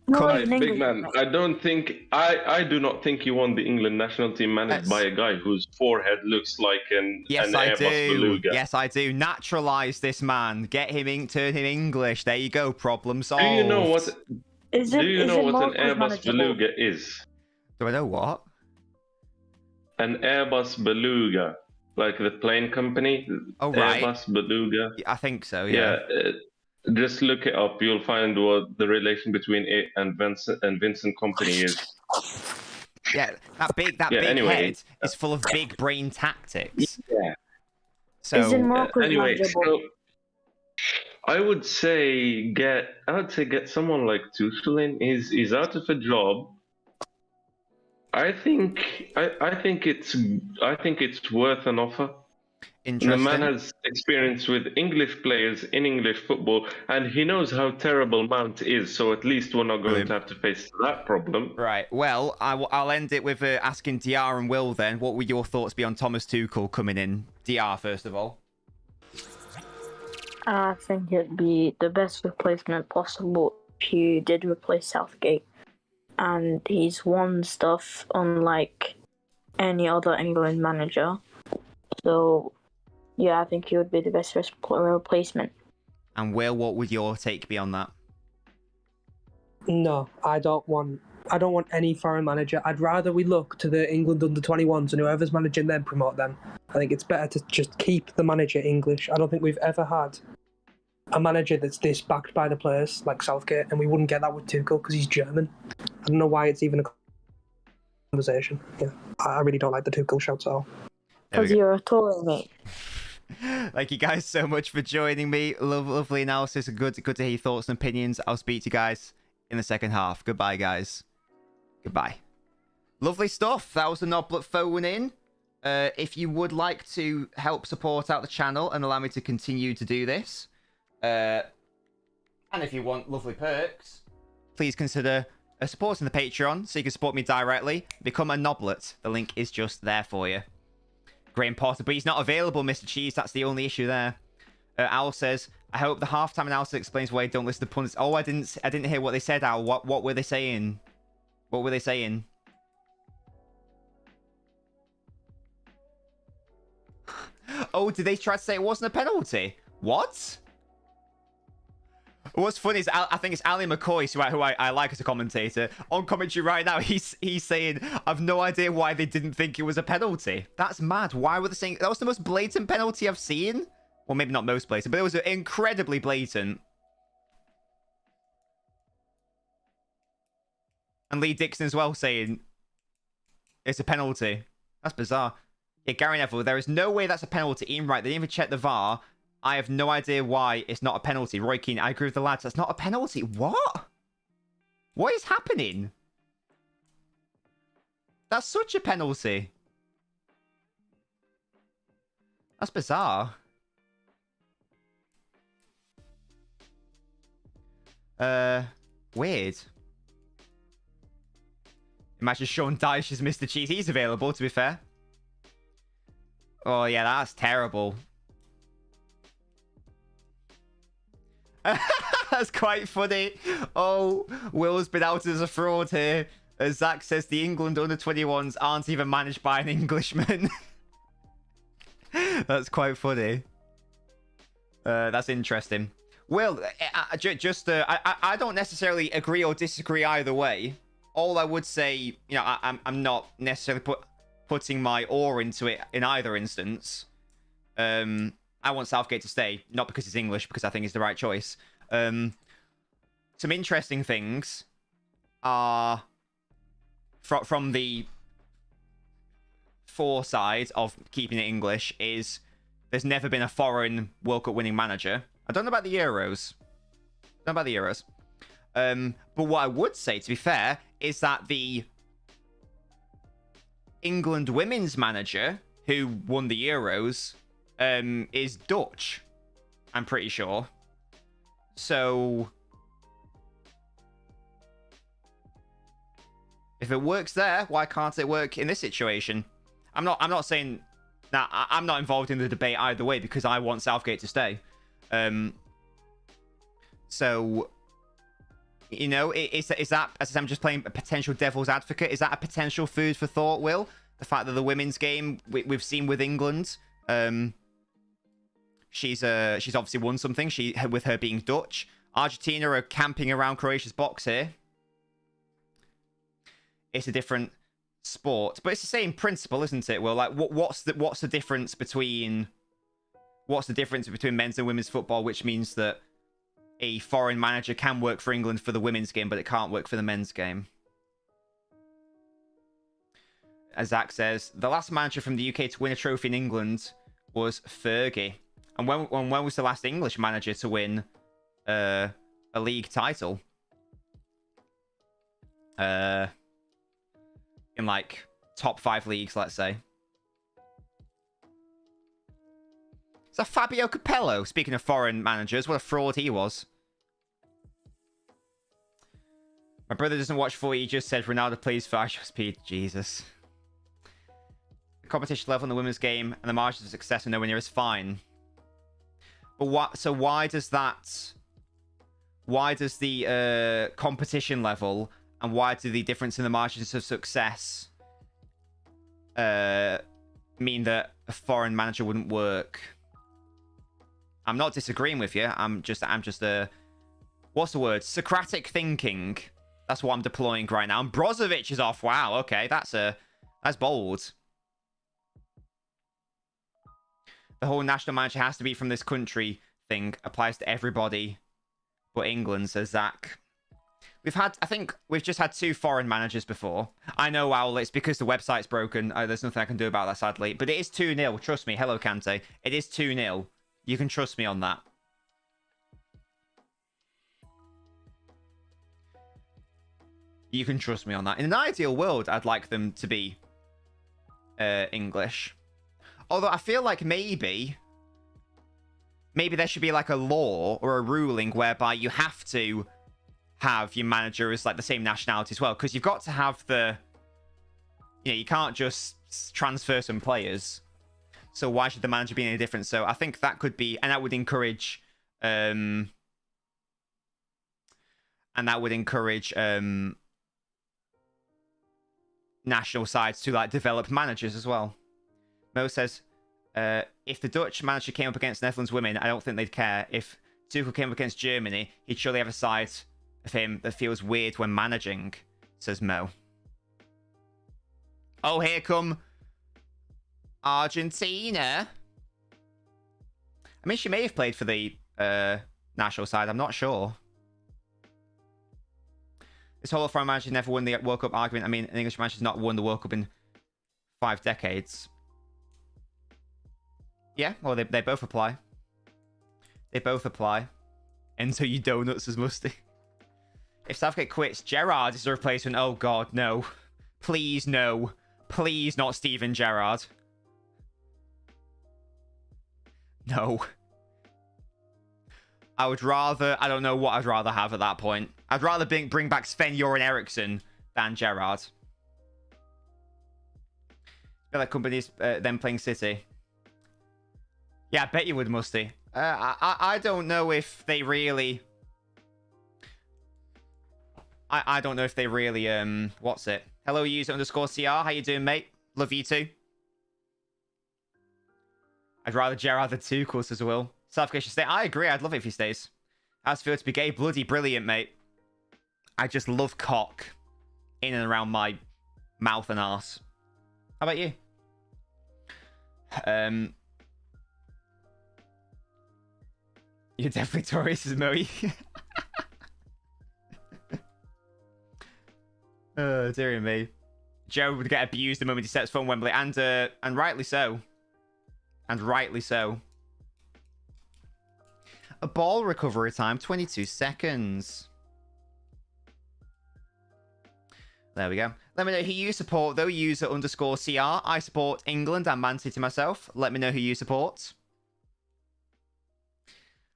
Big man, I do not think you want the England national team managed by a guy whose forehead looks like an Airbus Beluga. Yes, I do. Naturalize this man. Get him turn him English. There you go. Problem solved. Do you know what? Do you know what an Airbus manageable? Beluga is? Do I know what? An Airbus Beluga, like the plane company. Oh right. Airbus Beluga. I think so. Yeah. Just look it up. You'll find what the relation between it and Vincent Kompany is. Yeah, that big head is full of big brain tactics. Yeah. So anyway, so I would say get someone like Tuchel in. He's out of a job. I think it's worth an offer. The man has experience with English players in English football, and he knows how terrible Mount is, so at least we're not going to have to face that problem. Right. Well, I'll end it with asking DR and Will then. What would your thoughts be on Thomas Tuchel coming in? DR, first of all. I think it'd be the best replacement possible if you did replace Southgate. And he's won stuff unlike any other England manager. So... yeah, I think he would be the best replacement. And Will, what would your take be on that? No, I don't want any foreign manager. I'd rather we look to the England under-21s and whoever's managing them, promote them. I think it's better to just keep the manager English. I don't think we've ever had a manager that's this backed by the players like Southgate, and we wouldn't get that with Tuchel because he's German. I don't know why it's even a conversation. Yeah, I really don't like the Tuchel shouts at all. Because you're a Tory, mate. Thank you guys so much for joining me. Lovely analysis. Good to hear your thoughts and opinions. I'll speak to you guys in the second half. Goodbye, guys. Goodbye. Lovely stuff. That was the Noblet phone in. If you would like to help support out the channel and allow me to continue to do this, and if you want lovely perks, please consider supporting the Patreon so you can support me directly. Become a Noblet. The link is just there for you. Graham Potter, but he's not available, Mr. Cheese. That's the only issue there. Owl says, I hope the halftime analysis explains why I don't listen to pundits. Oh, I didn't hear what they said, Owl. What were they saying? What were they saying? Oh, did they try to say it wasn't a penalty? What? What's funny is I think it's Ali McCoy, who I like as a commentator. On commentary right now, he's saying, I've no idea why they didn't think it was a penalty. That's mad. Why were they saying... that was the most blatant penalty I've seen? Well, maybe not most blatant, but it was incredibly blatant. And Lee Dixon as well saying, it's a penalty. That's bizarre. Yeah, Gary Neville, there is no way that's a penalty. Ian Wright, they didn't even check the VAR. I have no idea why it's not a penalty. Roy Keane, I agree with the lads. That's not a penalty. What? What is happening? That's such a penalty. That's bizarre. Weird. Imagine Sean Dyche as Mr. Cheese. He's available, to be fair. Oh, yeah, that's terrible. That's quite funny. Oh, Will's been outed as a fraud here. As Zach says, the England under-21s aren't even managed by an Englishman. That's quite funny. That's interesting. Will, I don't necessarily agree or disagree either way. All I would say, you know, I'm not necessarily putting my oar into it in either instance. I want Southgate to stay, not because he's English, because I think he's the right choice. Some interesting things are from the foresight of keeping it English is there's never been a foreign World Cup winning manager. I don't know about the Euros. But what I would say, to be fair, is that the England women's manager who won the Euros is Dutch, I'm pretty sure. So if it works there, why can't it work in this situation? I'm not saying that I'm not involved in the debate either way because I want Southgate to stay. So, you know, is that, as I said, I'm just playing a potential devil's advocate. Is that a potential food for thought, Will? The fact that the women's game we've seen with England, she's obviously won something. With her being Dutch, Argentina are camping around Croatia's box here. It's a different sport, but it's the same principle, isn't it? Well, like, what's the difference between men's and women's football, which means that a foreign manager can work for England for the women's game, but it can't work for the men's game? As Zach says, the last manager from the UK to win a trophy in England was Fergie. And when was the last English manager to win a league title? In like top 5 leagues, let's say. Is that Fabio Capello? Speaking of foreign managers, what a fraud he was. My brother doesn't watch footy. He just said Ronaldo plays for ISP. Jesus. The competition level in the women's game and the margins of success are nowhere near as fine. But what? So why does that? Why does the competition level and why do the difference in the margins of success mean that a foreign manager wouldn't work? I'm not disagreeing with you. I'm just what's the word? Socratic thinking. That's what I'm deploying right now. And Brozovic is off. Wow. Okay, that's bold. The whole national manager has to be from this country thing applies to everybody but England, says Zach. I think we've just had 2 foreign managers before. I know, Owl, it's because the website's broken. There's nothing I can do about that, sadly. But it is 2-0. Trust me. Hello, Kante. It is 2-0. You can trust me on that. You can trust me on that. In an ideal world, I'd like them to be English. Although I feel like maybe there should be like a law or a ruling whereby you have to have your manager as like the same nationality as well, because you've got to have you can't just transfer some players. So why should the manager be any different? So I think that could be, and that would encourage national sides to like develop managers as well. Mo says, if the Dutch manager came up against Netherlands women, I don't think they'd care. If Tuchel came up against Germany, he'd surely have a side of him that feels weird when managing, says Mo. Oh, here come Argentina. I mean, she may have played for the national side. I'm not sure. This whole foreign manager never won the World Cup argument. I mean, an English manager's not won the World Cup in 5 decades. Yeah, well, they both apply. They both apply. Enter you donuts as musty. If Southgate quits, Gerrard is the replacement. Oh, God, no. Please, no. Please, not Steven Gerrard. No. I would rather... I don't know what I'd rather have at that point. I'd rather bring back Sven-Göran Eriksson than Gerrard. I feel like companies then playing City. Yeah, I bet you would, Musty. I don't know if they really... I don't know if they really... What's it? Hello, user underscore CR. How you doing, mate? Love you too. I'd rather Gerrard than Tuchel as well. Southgate should stay. I agree. I'd love it if he stays. How's it feel to be gay? Bloody brilliant, mate. I just love cock in and around my mouth and arse. How about you? You're definitely Tories, Moe. Oh, dear me. Joe would get abused the moment he steps foot on Wembley, and rightly so. And rightly so. A ball recovery time, 22 seconds. There we go. Let me know who you support, though. User underscore CR. I support England and Man City myself. Let me know who you support.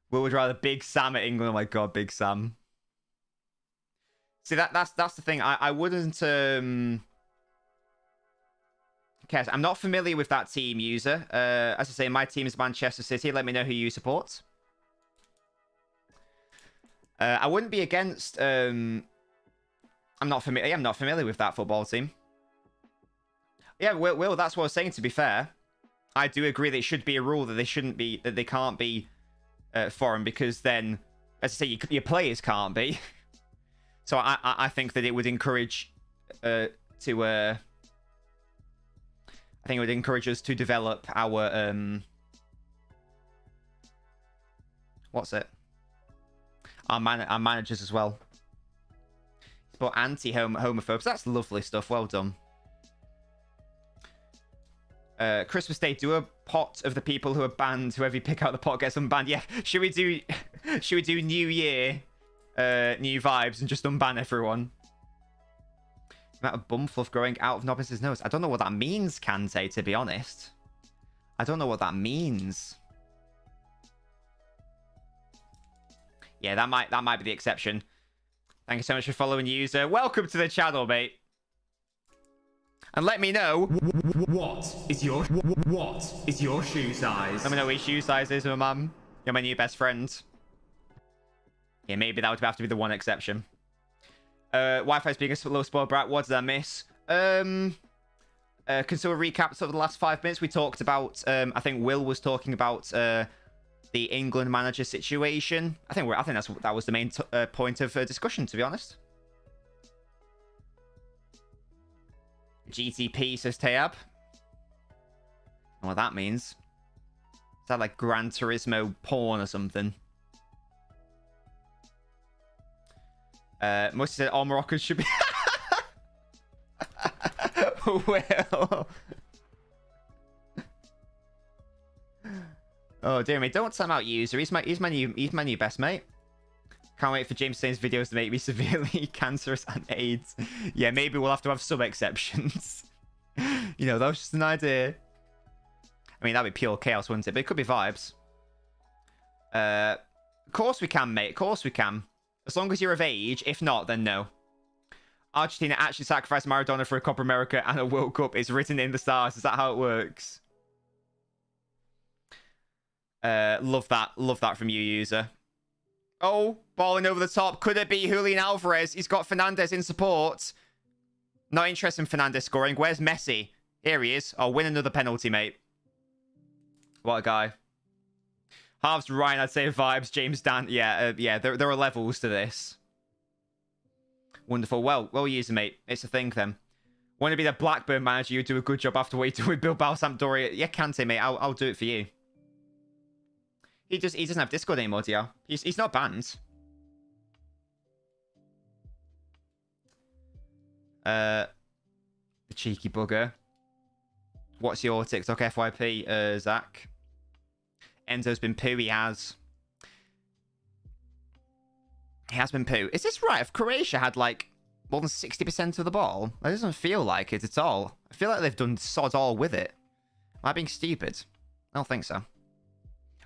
Will would rather Big Sam at England. Oh my god, Big Sam. See, that's the thing. I wouldn't... Okay, so I'm not familiar with that team, user. As I say, my team is Manchester City. Let me know who you support. I wouldn't be against... I'm not familiar with that football team. Yeah, Will, that's what I was saying, to be fair. I do agree that it should be a rule that they shouldn't be... That they can't be foreign, because then, as I say, your players can't be. So I think that it would encourage I think it would encourage us to develop our what's it? Our managers as well. But anti-homophobes. That's lovely stuff. Well done. Christmas Day, do a pot of the people who are banned. Whoever you pick out the pot gets unbanned. Yeah. Should we do New Year? New vibes and just unban everyone. Amount of bum fluff growing out of Nobbins' nose. I don't know what that means, Kante, to be honest. I don't know what that means. Yeah, that might be the exception. Thank you so much for following, user. Welcome to the channel, mate. And let me know what is your shoe size. Let me know what your shoe size is, my mum. You're my new best friend. Yeah, maybe that would have to be the one exception. Wi-Fi's being a little spoiled brat. What did I miss? Can someone recap sort of the last 5 minutes? We talked about, I think Will was talking about the England manager situation. I think that was the main point of discussion, to be honest. GTP, says Tayab. I don't know what that means. Is that like Gran Turismo porn or something? Musty said all Moroccans should be... Well... Oh dear me, don't time out user. He's my new best mate. Can't wait for James Stain's videos to make me severely cancerous and AIDS. Yeah, maybe we'll have to have some exceptions. You know, that was just an idea. I mean, that'd be pure chaos, wouldn't it? But it could be vibes. Of course we can, mate. Of course we can. As long as you're of age. If not, then no. Argentina actually sacrificed Maradona for a Copa America and a World Cup. It's written in the stars. Is that how it works? Love that. Love that from you, user. Oh, balling over the top. Could it be Julian Alvarez? He's got Fernandez in support. Not interested in Fernandez scoring. Where's Messi? Here he is. Oh, win another penalty, mate. What a guy. Halves Ryan, I'd say vibes. James Dan. Yeah, there are levels to this. Wonderful. Well, user, mate. It's a thing, then. Want to be the Blackburn manager? You do a good job after waiting with Bilbao Sampdoria. Yeah, Kante, mate. I'll do it for you. He doesn't have Discord anymore, DL. He's not banned. The cheeky bugger. What's your TikTok FYP, Zach? Enzo's been poo. He has been poo. Is this right? If Croatia had like more than 60% of the ball, that doesn't feel like it at all. I feel like they've done sod all with it. Am I being stupid? I don't think so.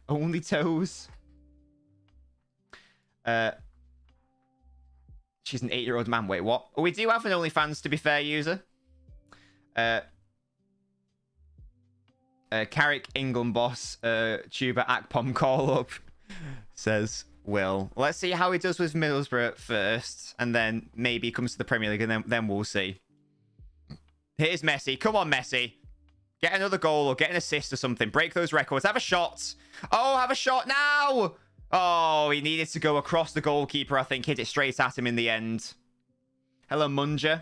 Only toes. She's an 8-year-old man. Wait, what? Oh, we do have an OnlyFans, to be fair, user. Carrick England boss, Tuba Akpom call up, says Will. Let's see how he does with Middlesbrough first, and then maybe he comes to the Premier League, and then we'll see. Here's Messi. Come on, Messi. Get another goal or get an assist or something. Break those records. Have a shot. Oh, have a shot now. Oh, he needed to go across the goalkeeper, I think. Hit it straight at him in the end. Hello, Munja.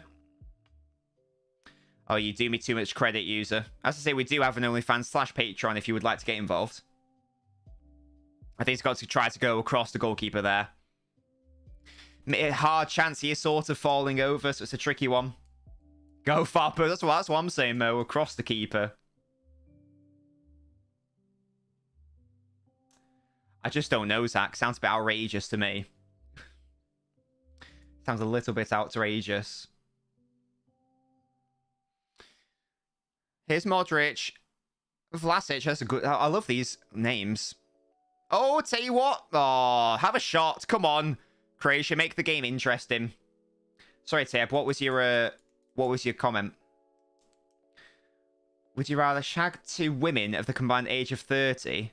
Oh, you do me too much credit, user. As I say, we do have an OnlyFans / Patreon if you would like to get involved. I think he's got to try to go across the goalkeeper there. A hard chance he is sort of falling over, so it's a tricky one. Go far, but that's what I'm saying, Mo. Across the keeper. I just don't know, Zach. Sounds a bit outrageous to me. Sounds a little bit outrageous. Here's Modric. Vlasic has a good... I love these names. Oh, tell you what. Oh, have a shot. Come on. Croatia, make the game interesting. Sorry, Tab. What was your comment? Would you rather shag 2 women of the combined age of 30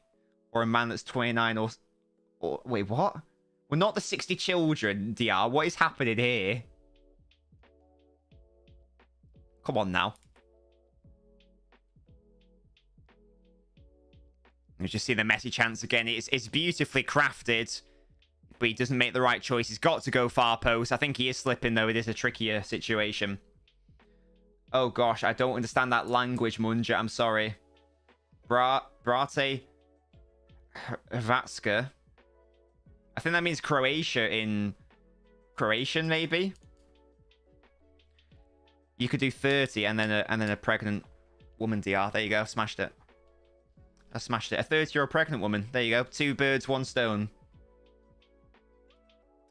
or a man that's 29 or wait, what? We're not the 60 children, DR. What is happening here? Come on now. You just see the Messi chance again. It's beautifully crafted, but he doesn't make the right choice. He's got to go far post. I think he is slipping, though. It is a trickier situation. Oh, gosh. I don't understand that language, Munja. I'm sorry. Brate Hrvatska. I think that means Croatia in Croatian, maybe? You could do 30 and then a pregnant woman, DR. There you go. Smashed it. I smashed it. A 30-year-old pregnant woman. There you go. 2 birds, 1 stone.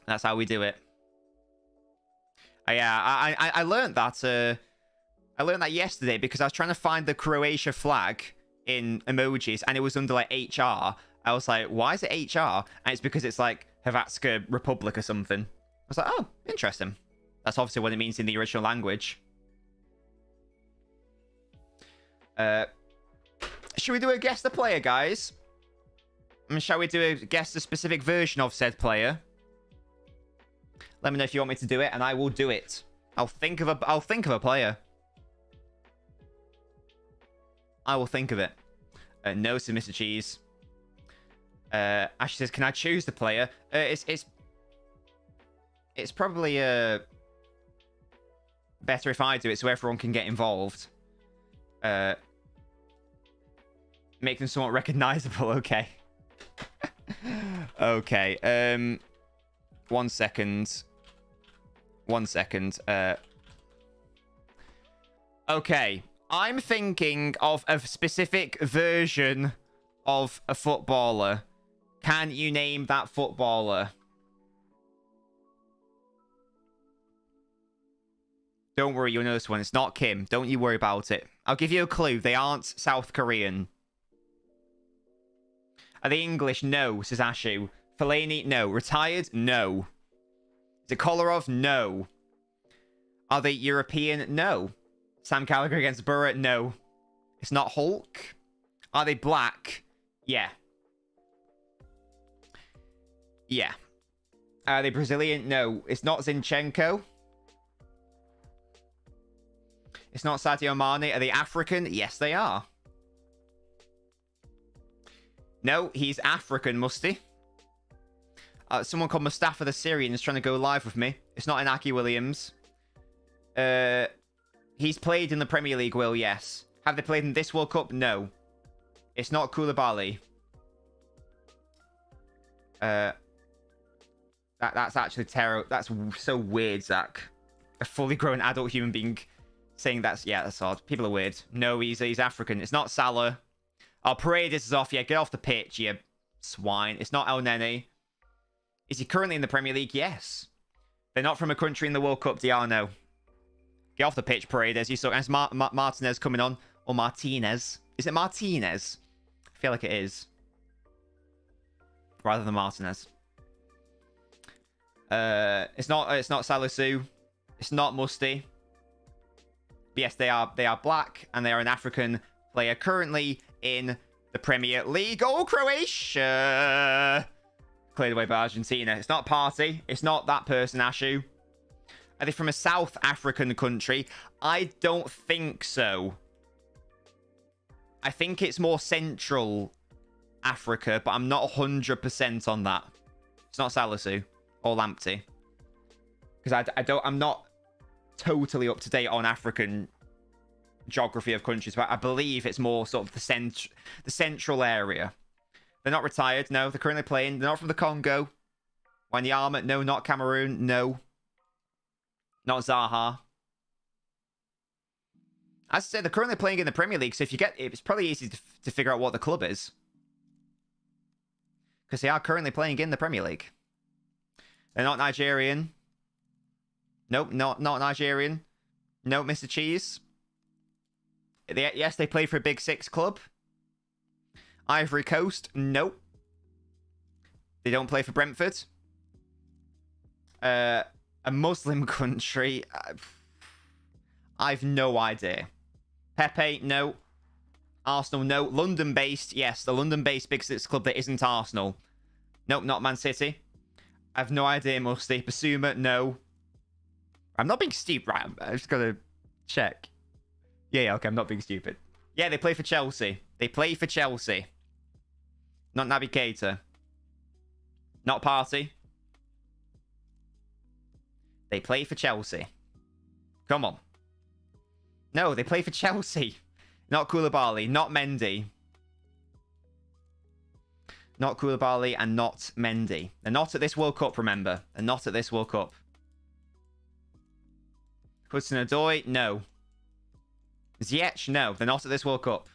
That's how we do it. Yeah, I learned that. I learned that yesterday because I was trying to find the Croatia flag in emojis, and it was under like HR. I was like, why is it HR? And it's because it's like Hrvatska Republic or something. I was like, oh, interesting. That's obviously what it means in the original language. Should we do a guess the player, guys? Shall we do a guess the specific version of said player? Let me know if you want me to do it, and I will do it. I'll think of a player. I will think of it. No, says Mr. Cheese. Ashley says, "Can I choose the player?" It's probably better if I do it so everyone can get involved. Make them somewhat recognizable. Okay. Okay. 1 second. 1 second. Okay. I'm thinking of a specific version of a footballer. Can you name that footballer? Don't worry, you'll know this one. It's not Kim. Don't you worry about it. I'll give you a clue. They aren't South Korean. Are they English? No, says Ashu. Fellaini? No. Retired? No. Is it Kolarov? No. Are they European? No. Sam Gallagher against Burra? No. It's not Hulk. Are they black? Yeah. Yeah. Are they Brazilian? No. It's not Zinchenko. It's not Sadio Mane. Are they African? Yes, they are. No, he's African, Musty. Someone called Mustafa the Syrian is trying to go live with me. It's not Inaki Williams. He's played in the Premier League, Will, yes. Have they played in this World Cup? No. It's not Koulibaly. That's actually terrible. That's so weird, Zach. A fully grown adult human being saying that's... Yeah, that's odd. People are weird. No, he's African. It's not Salah. Oh, Paredes is off. Yeah, get off the pitch, you swine. It's not El Nene. Is he currently in the Premier League? Yes. They're not from a country in the World Cup. DR, no. Get off the pitch, Paredes. You suck. It's Martinez coming on. Or Martinez. Is it Martinez? I feel like it is. rather than Martinez. It's not Salisu. It's not Musty. But yes, they are black, and they are an African player currently in the Premier League. Oh, Croatia! Cleared away by Argentina. It's not Party. It's not that person, Ashu. Are they from a South African country? I don't think so. I think it's more Central Africa, but I'm not 100% on that. It's not Salisu or Lamptey. Because I'm not totally up to date on African geography of countries, but I believe it's more sort of the central area. They're not retired. No, they're currently playing. They're not from the Congo. Wanyama. No, not Cameroon. No. Not Zaha. As I said, they're currently playing in the Premier League, so if you get it's probably easy to figure out what the club is. Because they are currently playing in the Premier League. They're not Nigerian. Nope, not Nigerian. No, Mr. Cheese. Yes, they play for a Big Six club. Ivory Coast. Nope. They don't play for Brentford. A Muslim country. I've no idea. Pepe, no. Arsenal, no. London-based, yes. The London-based Big Six club that isn't Arsenal. Nope, not Man City. I've no idea, Musty. Basuma, no. I'm not being stupid, right? I just gotta check. Yeah, okay, I'm not being stupid. Yeah, they play for Chelsea. They play for Chelsea. Not Naby Keita. Not Party. They play for Chelsea. Come on. No, they play for Chelsea. Not Koulibaly. Not Mendy. Not Koulibaly and not Mendy. They're not at this World Cup, remember. They're not at this World Cup. Hudson-Odoi, no. Ziyech, no. They're not at this World Cup.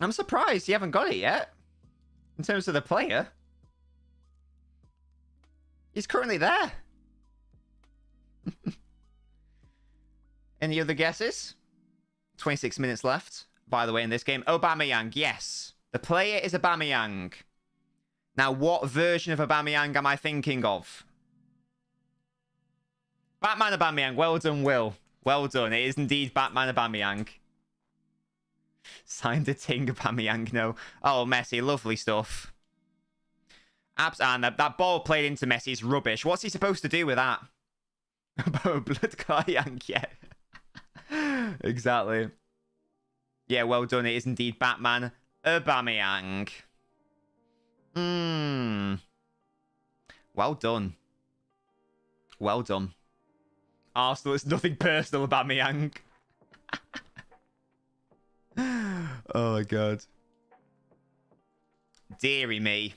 I'm surprised you haven't got it yet. In terms of the player. He's currently there. Any other guesses? 26 minutes left, by the way, in this game. Aubameyang, yes. The player is Aubameyang. Now, what version of Aubameyang am I thinking of? Batman Aubameyang. Well done, Will. Well done. It is indeed Batman Aubameyang. Signed a Ting Aubameyang, no. Oh, Messi. Lovely stuff. And that ball played into Messi is rubbish. What's he supposed to do with that? Blood Yang, yeah. Exactly. Yeah, well done. It is indeed Batman Aubameyang. Well done. Well done. Arsenal, it's nothing personal, Aubameyang. Oh my god. Deary me.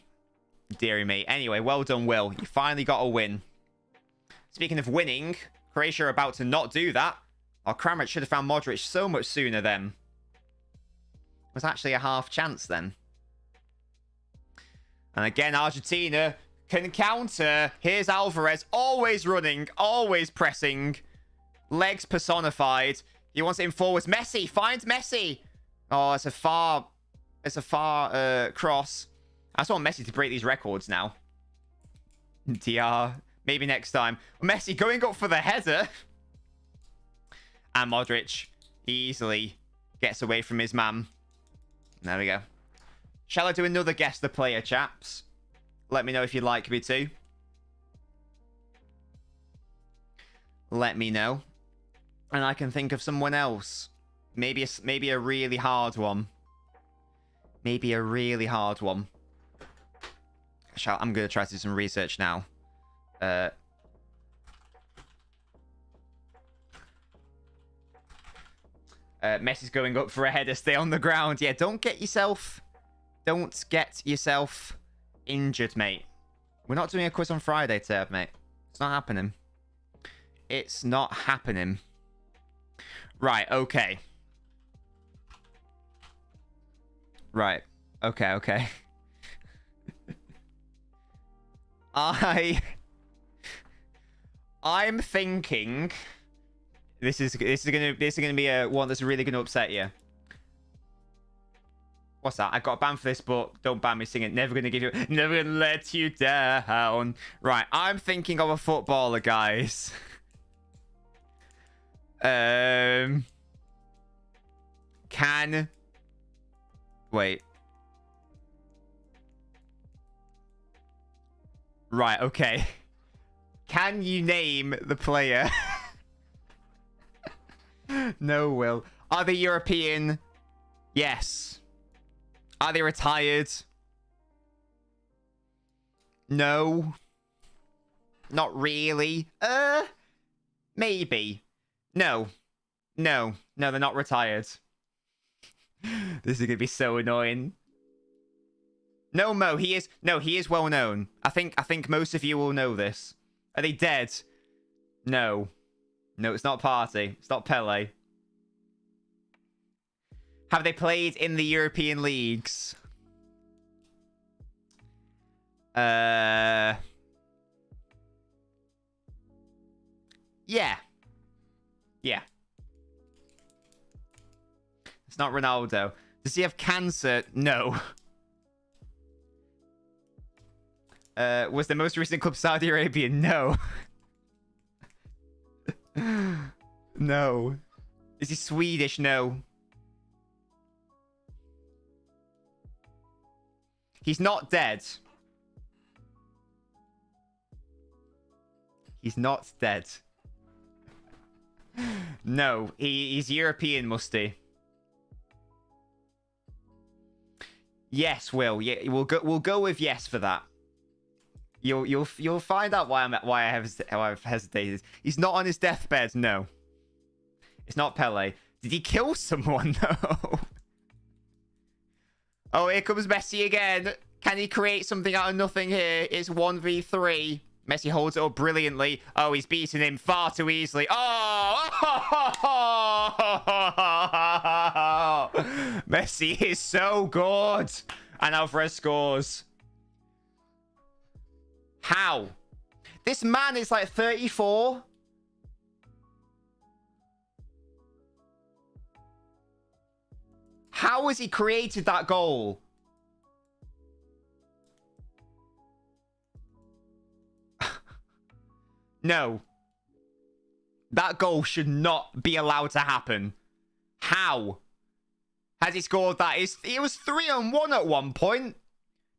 Deary me. Anyway, well done, Will. You finally got a win. Speaking of winning, Croatia are about to not do that. Or Kramaric should have found Modric so much sooner then. It was actually a half chance then. And again, Argentina can counter. Here's Alvarez, always running, always pressing. Legs personified. He wants it in forwards. Messi, finds Messi. Oh, it's a far cross. I just want Messi to break these records now. DR, maybe next time. Messi going up for the header. And Modric easily gets away from his man. There we go. Shall I do another guess the player, chaps? Let me know if you'd like me to. Let me know. And I can think of someone else. Maybe a really hard one. Maybe a really hard one. I'm going to try to do some research now. Messi's going up for a header. Stay on the ground. Yeah, don't get yourself injured, mate. We're not doing a quiz on Friday, Tab, mate. It's not happening. It's not happening. Right, okay. Right. Okay. I'm thinking This is gonna be a one that's really gonna upset you. What's that? I got banned for this, but don't ban me singing. Never gonna let you down. Right, I'm thinking of a footballer, guys. Wait. Right, okay. Can you name the player? No, Will. Are they European? Yes. Are they retired? No. Not really. Maybe. No. No, they're not retired. This is gonna be so annoying. No, Mo, he is well known. I think most of you will know this. Are they dead? No. No, it's not Partey. It's not Pele. Have they played in the European leagues? Yeah. Yeah. It's not Ronaldo. Does he have cancer? No. Was the most recent club Saudi Arabia? No. No. Is he Swedish? No. He's not dead. He's not dead. No, he's European, Musty. Yes, Will. Yeah, we'll go with yes for that. You'll find out why I've hesitated. He's not on his deathbed. No. It's not Pele. Did he kill someone? No. Oh, here comes Messi again. Can he create something out of nothing here? It's 1v3. Messi holds it up brilliantly. Oh, he's beaten him far too easily. Oh! Messi is so good. And Alvarez scores. How? This man is like 34. How has he created that goal? No. That goal should not be allowed to happen. How has he scored that? It was 3-1 at one point.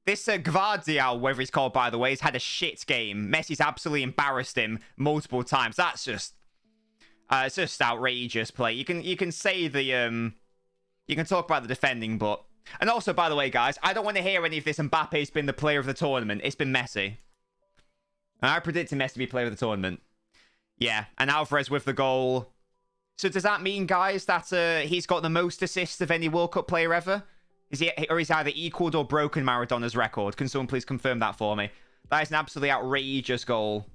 This Gvardiol, whatever he's called, by the way, has had a shit game. Messi's absolutely embarrassed him multiple times. That's just... it's just outrageous play. You can say the... You can talk about the defending, but... And also, by the way, guys, I don't want to hear any of this Mbappe's been the player of the tournament. It's been Messi. And I predicted Messi to be player of the tournament. Yeah, and Alvarez with the goal. So does that mean, guys, that he's got the most assists of any World Cup player ever? Is he, or he's either equaled or broken Maradona's record? Can someone please confirm that for me? That is an absolutely outrageous goal.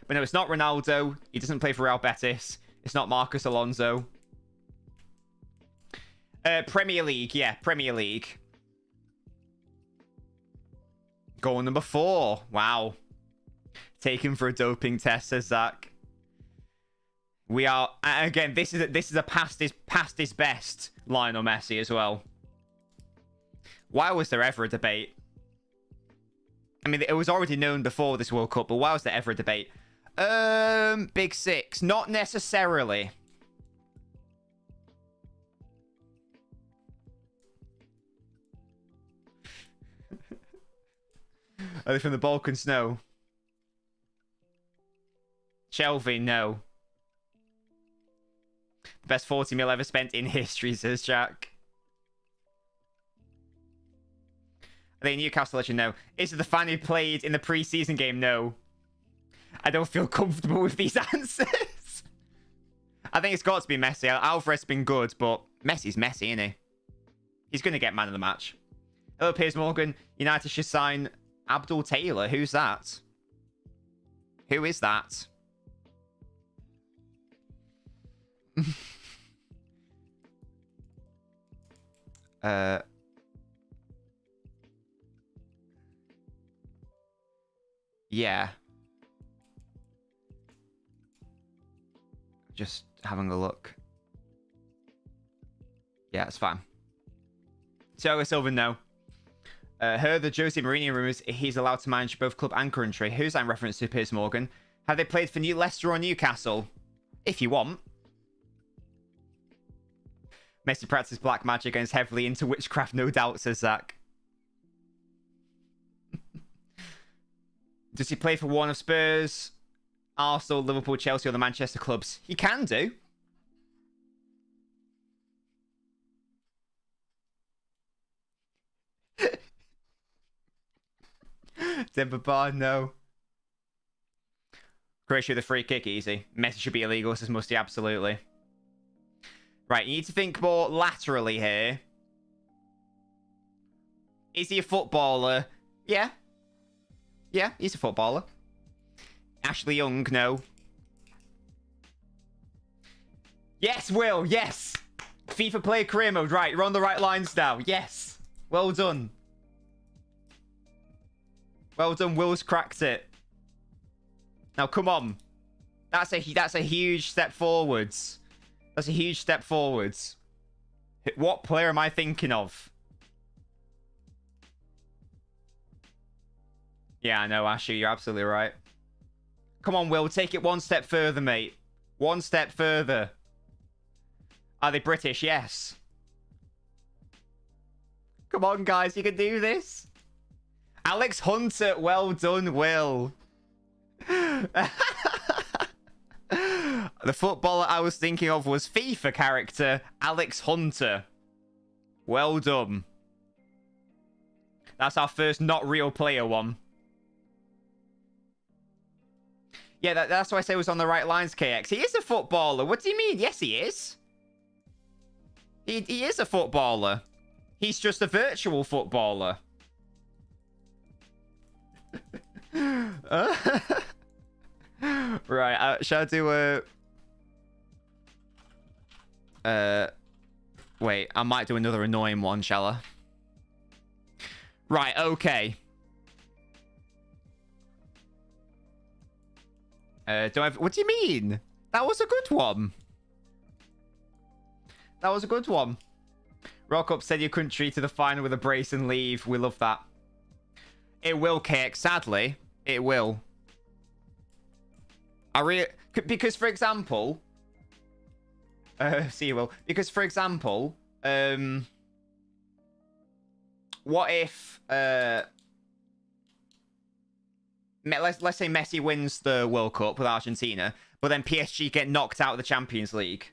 But no, it's not Ronaldo. He doesn't play for Real Betis. It's not Marcus Alonso. Premier League. Yeah, Premier League. Goal number 4. Wow. Taken for a doping test, says Zach. We are... Again, this is a past his best Lionel Messi as well. Why was there ever a debate? I mean, it was already known before this World Cup, but why was there ever a debate? Big Six. Not necessarily. Are they from the Balkans? No. Shelby? No. The best 40 mil ever spent in history, says Jack. Are they Newcastle legend? No. Is it the fan who played in the pre-season game? No. I don't feel comfortable with these answers. I think it's got to be Messi. Alvarez has been good, but Messi's Messi, isn't he? He's going to get man of the match. Hello, Piers Morgan. United should sign Abdul Taylor. Who's that? Who is that? Yeah. Just having a look. Yeah, it's fine. Thiago Silva, no. Heard the Jose Mourinho rumours he's allowed to manage both club and country. Who's that in reference to? Piers Morgan. Have they played for New Leicester or Newcastle? If you want. Messi practices black magic and is heavily into witchcraft, no doubt, says Zach. Does he play for one of Spurs, Arsenal, Liverpool, Chelsea, or the Manchester clubs? He can do. Denver Bar, no. Croatia, the free kick, easy. Messi should be illegal, says Musty, absolutely. Right, you need to think more laterally here. Is he a footballer? Yeah. Yeah, he's a footballer. Ashley Young, no. Yes, Will, yes! FIFA player career mode, right, you're on the right lines now. Yes. Well done. Well done, Will's cracked it. Now, come on. That's a huge step forwards. That's a huge step forwards. What player am I thinking of? Yeah, I know, Ashley, you're absolutely right. Come on, Will, take it one step further, mate. One step further. Are they British? Yes. Come on, guys, you can do this. Alex Hunter, well done, Will. The footballer I was thinking of was FIFA character Alex Hunter. Well done. That's our first not real player one. Yeah, that's why I say it was on the right lines, KX. He is a footballer. What do you mean? Yes, he is. He is a footballer. He's just a virtual footballer. Right, shall I do wait, I might do another annoying one, shall I? Right, okay. What do you mean? That was a good one. That was a good one. Rock up, send your country to the final with a brace and leave. We love that. It will, KX. Sadly, it will. Because, for example... see you will. Because, for example... what if... let's say Messi wins the World Cup with Argentina, but then PSG get knocked out of the Champions League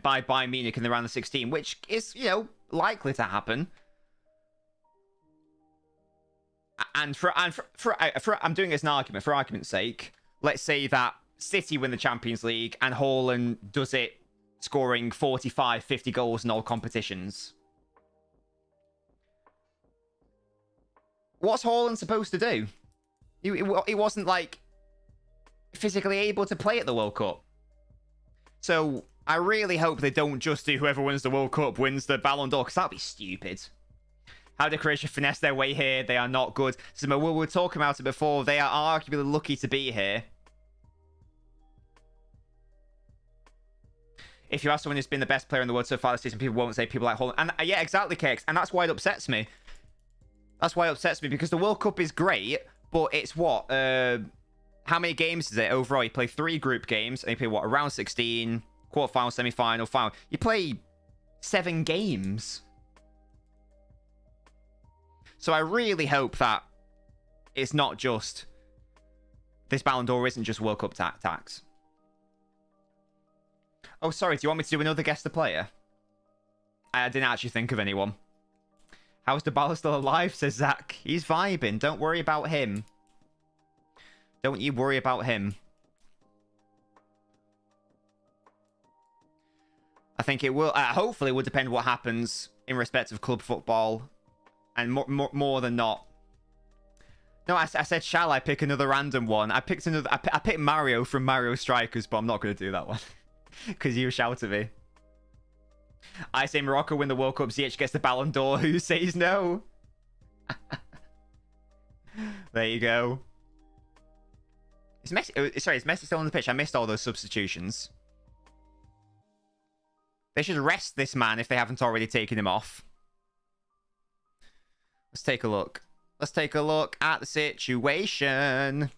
by Bayern Munich in the round of 16, which is, you know, likely to happen. And I'm doing it as an argument, for argument's sake. Let's say that City win the Champions League and Haaland does it scoring 45, 50 goals in all competitions. What's Haaland supposed to do? He wasn't, like, physically able to play at the World Cup. So I really hope they don't just do whoever wins the World Cup wins the Ballon d'Or, because that'd be stupid. How did Croatia finesse their way here? They are not good. So we were talking about it before. They are arguably lucky to be here. If you ask someone who's been the best player in the world so far this season, people won't say people like Haaland. And yeah, exactly, Cakes. And that's why it upsets me. That's why it upsets me, because the World Cup is great, but it's what? How many games is it overall? You play 3 group games, and you play what? A round 16, quarterfinal, semi-final, final. You play 7 games. So I really hope that it's not just... This Ballon d'Or isn't just World Cup tax. Oh, sorry, do you want me to do another guess the player? I didn't actually think of anyone. How's Dybala still alive, says Zach. He's vibing. Don't worry about him. Don't you worry about him. I think it will... hopefully it will depend what happens in respect of club football. And more than not. No, I said, shall I pick another random one? I picked another... I picked Mario from Mario Strikers, but I'm not going to do that one. Because you shout at me. I say Morocco win the World Cup. Ziyech gets the Ballon d'Or. Who says no? There you go. Is Messi... is Messi still on the pitch? I missed all those substitutions. They should rest this man if they haven't already taken him off. Let's take a look. Let's take a look at the situation.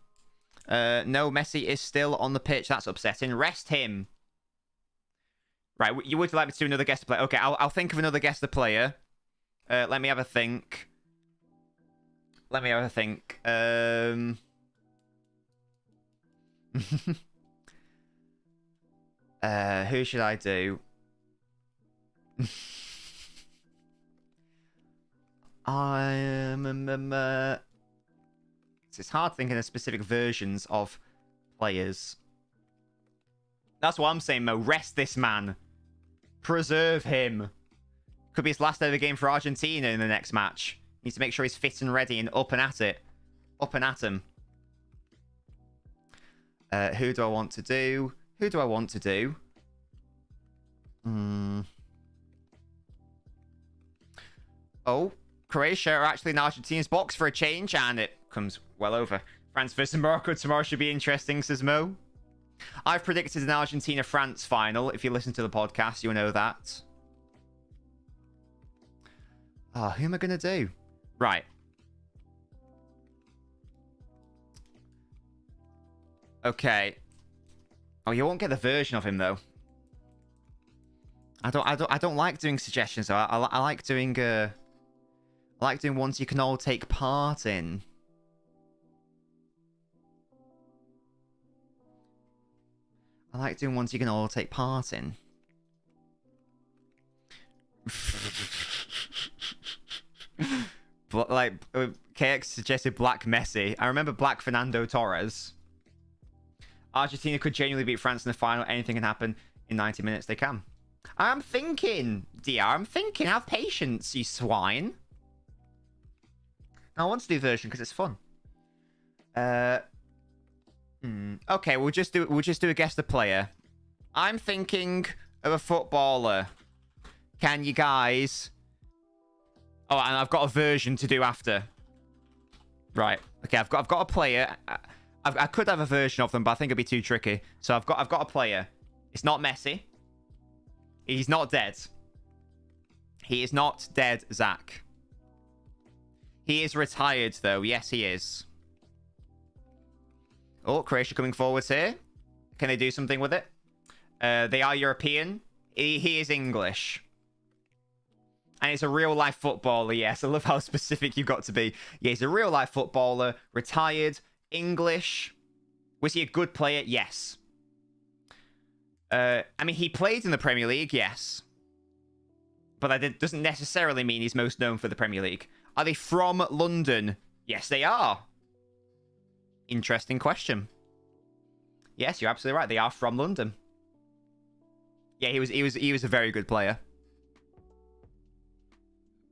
No, Messi is still on the pitch. That's upsetting. Rest him. Right, you would like me to do another guest player? Okay, I'll think of another guest player. Let me have a think. Let me have a think. Who should I do? It's hard thinking of specific versions of players. That's what I'm saying, Mo. Rest this man. Preserve him. Could be his last ever game for Argentina in the next match. Needs to make sure he's fit and ready and up and at it. Up and at him. Who do I want to do? Who do I want to do? Oh, Croatia are actually in Argentina's box for a change, and it comes well over. France versus Morocco tomorrow should be interesting, says Mo. I've predicted an Argentina-France final. If you listen to the podcast, you'll know that. Oh, who am I going to do? Right. Okay. Oh, you won't get the version of him, though. I don't like doing suggestions, though. I like doing ones you can all take part in. I like doing ones you can all take part in. Like, KX suggested Black Messi. I remember Black Fernando Torres. Argentina could genuinely beat France in the final. Anything can happen in 90 minutes. They can. I'm thinking, DR. I'm thinking. Have patience, you swine. I want to do the version because it's fun. Okay, we'll just do a guess the player. I'm thinking of a footballer. Can you guys? Oh, and I've got a version to do after. Right. Okay, I've got a player. I could have a version of them, but I think it'd be too tricky. So I've got a player. It's not Messi. He's not dead. He is not dead, Zach. He is retired, though. Yes, he is. Oh, Croatia coming forwards here. Can they do something with it? They are European. He is English. And he's a real-life footballer, yes. I love how specific you've got to be. Yeah, he's a real-life footballer. Retired. English. Was he a good player? Yes. I mean, he played in the Premier League, yes. But that doesn't necessarily mean he's most known for the Premier League. Are they from London? Yes, they are. Interesting question. Yes, you're absolutely right. They are from London. Yeah, he was a very good player.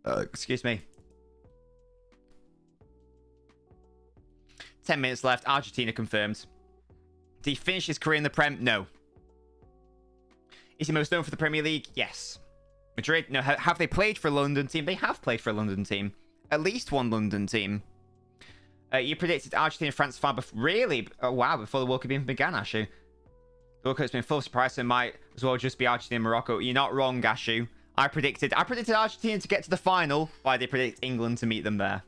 Excuse me. 10 minutes left. Argentina confirmed. Did he finish his career in the Prem? No. Is he most known for the Premier League? Yes. Madrid? No. Have they played for a London team? They have played for a London team. At least one London team. You predicted Argentina France final before. Really? Oh, wow. Before the World Cup even began, Ashu. The World Cup's been full of surprise, so it might as well just be Argentina and Morocco. You're not wrong, Ashu. I predicted Argentina to get to the final, but I did predict England to meet them there.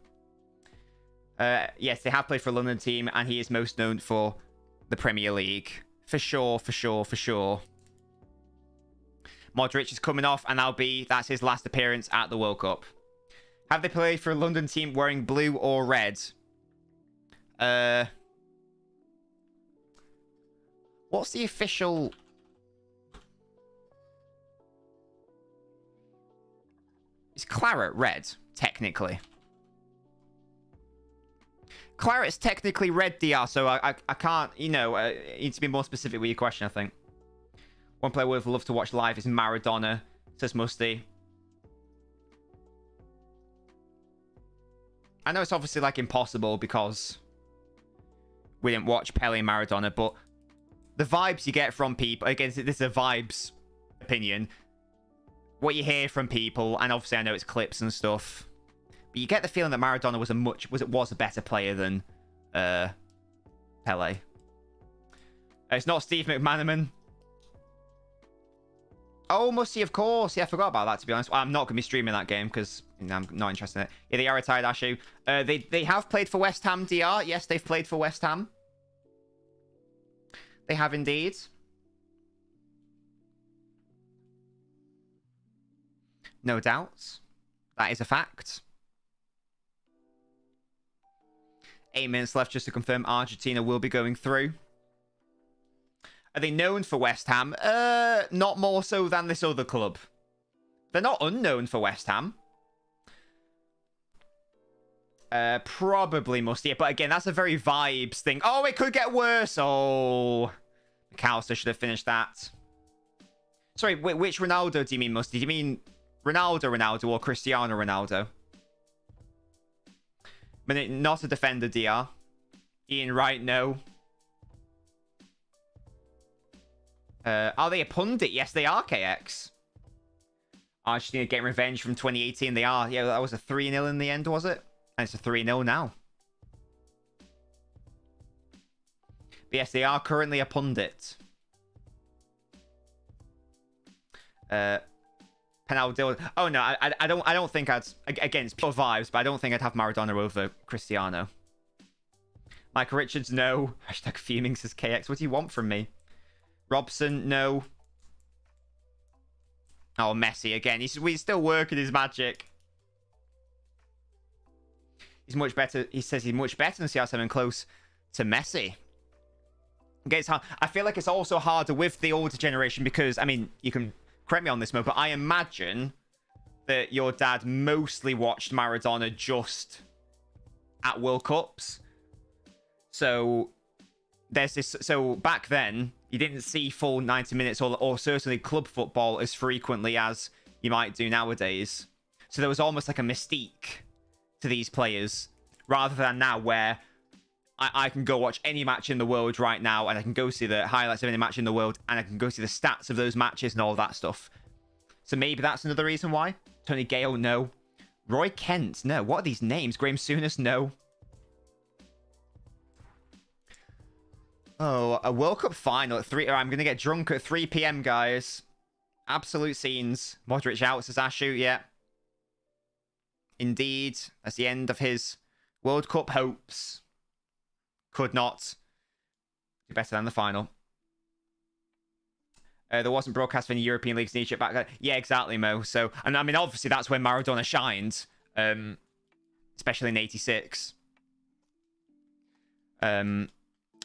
Yes, they have played for a London team, and he is most known for the Premier League. For sure, for sure, for sure. Modric is coming off, and that's his last appearance at the World Cup. Have they played for a London team wearing blue or red? What's the official... Is claret red, technically? Claret's technically red, DR, so I can't, you need to be more specific with your question, I think. One player we'd love to watch live is Maradona, says Musty. I know it's obviously, like, impossible because we didn't watch Pele and Maradona, but the vibes you get from people, again, this is a vibes opinion, what you hear from people, and obviously I know it's clips and stuff, but you get the feeling that Maradona was a better player than Pele. It's not Steve McManaman. Oh, Musty, of course. Yeah, I forgot about that, to be honest. Well, I'm not going to be streaming that game because I'm not interested in it. Yeah, they are retired, Ashu. They have played for West Ham, DR. Yes, they've played for West Ham. They have indeed. No doubt. That is a fact. 8 minutes left just to confirm Argentina will be going through. Are they known for West Ham? Not more so than this other club. They're not unknown for West Ham. Probably Musty. But again, that's a very vibes thing. Oh, it could get worse. Oh, McAllister should have finished that. Sorry, which Ronaldo do you mean, Musty? Do you mean Ronaldo or Cristiano Ronaldo? Not a defender, DR. Ian Wright, no. Are they a pundit? Yes, they are, KX. Argentina getting revenge from 2018. They are. Yeah, that was a 3-0 in the end, was it? And it's a 3-0 now. But yes, they are currently a pundit. Penaldo. Oh no, I don't think I'd, again, it's pure vibes, but I don't think I'd have Maradona over Cristiano. Michael Richards, no. Hashtag fuming, says KX. What do you want from me? Robson, no. Oh, Messi again. He's still working his magic. He's much better. He says he's much better than CR7 and close to Messi. Okay, it's hard. I feel like it's also harder with the older generation because, I mean, you can correct me on this, Mo, but I imagine that your dad mostly watched Maradona just at World Cups. So there's this. So back then, you didn't see full 90 minutes or certainly club football as frequently as you might do nowadays. So there was almost like a mystique to these players rather than now where I can go watch any match in the world right now and I can go see the highlights of any match in the world and I can go see the stats of those matches and all that stuff. So maybe that's another reason why. Tony Gale, no. Roy Kent, no. What are these names? Graham Souness, no. Oh, a World Cup final at 3. I'm going to get drunk at 3 p.m, guys. Absolute scenes. Modric out, says Ashu. Yeah. Indeed. That's the end of his World Cup hopes. Could not do better than the final. There wasn't broadcast for any European leagues in Egypt back then. Yeah, exactly, Mo. So, and I mean, obviously, that's when Maradona shined. Especially in 86.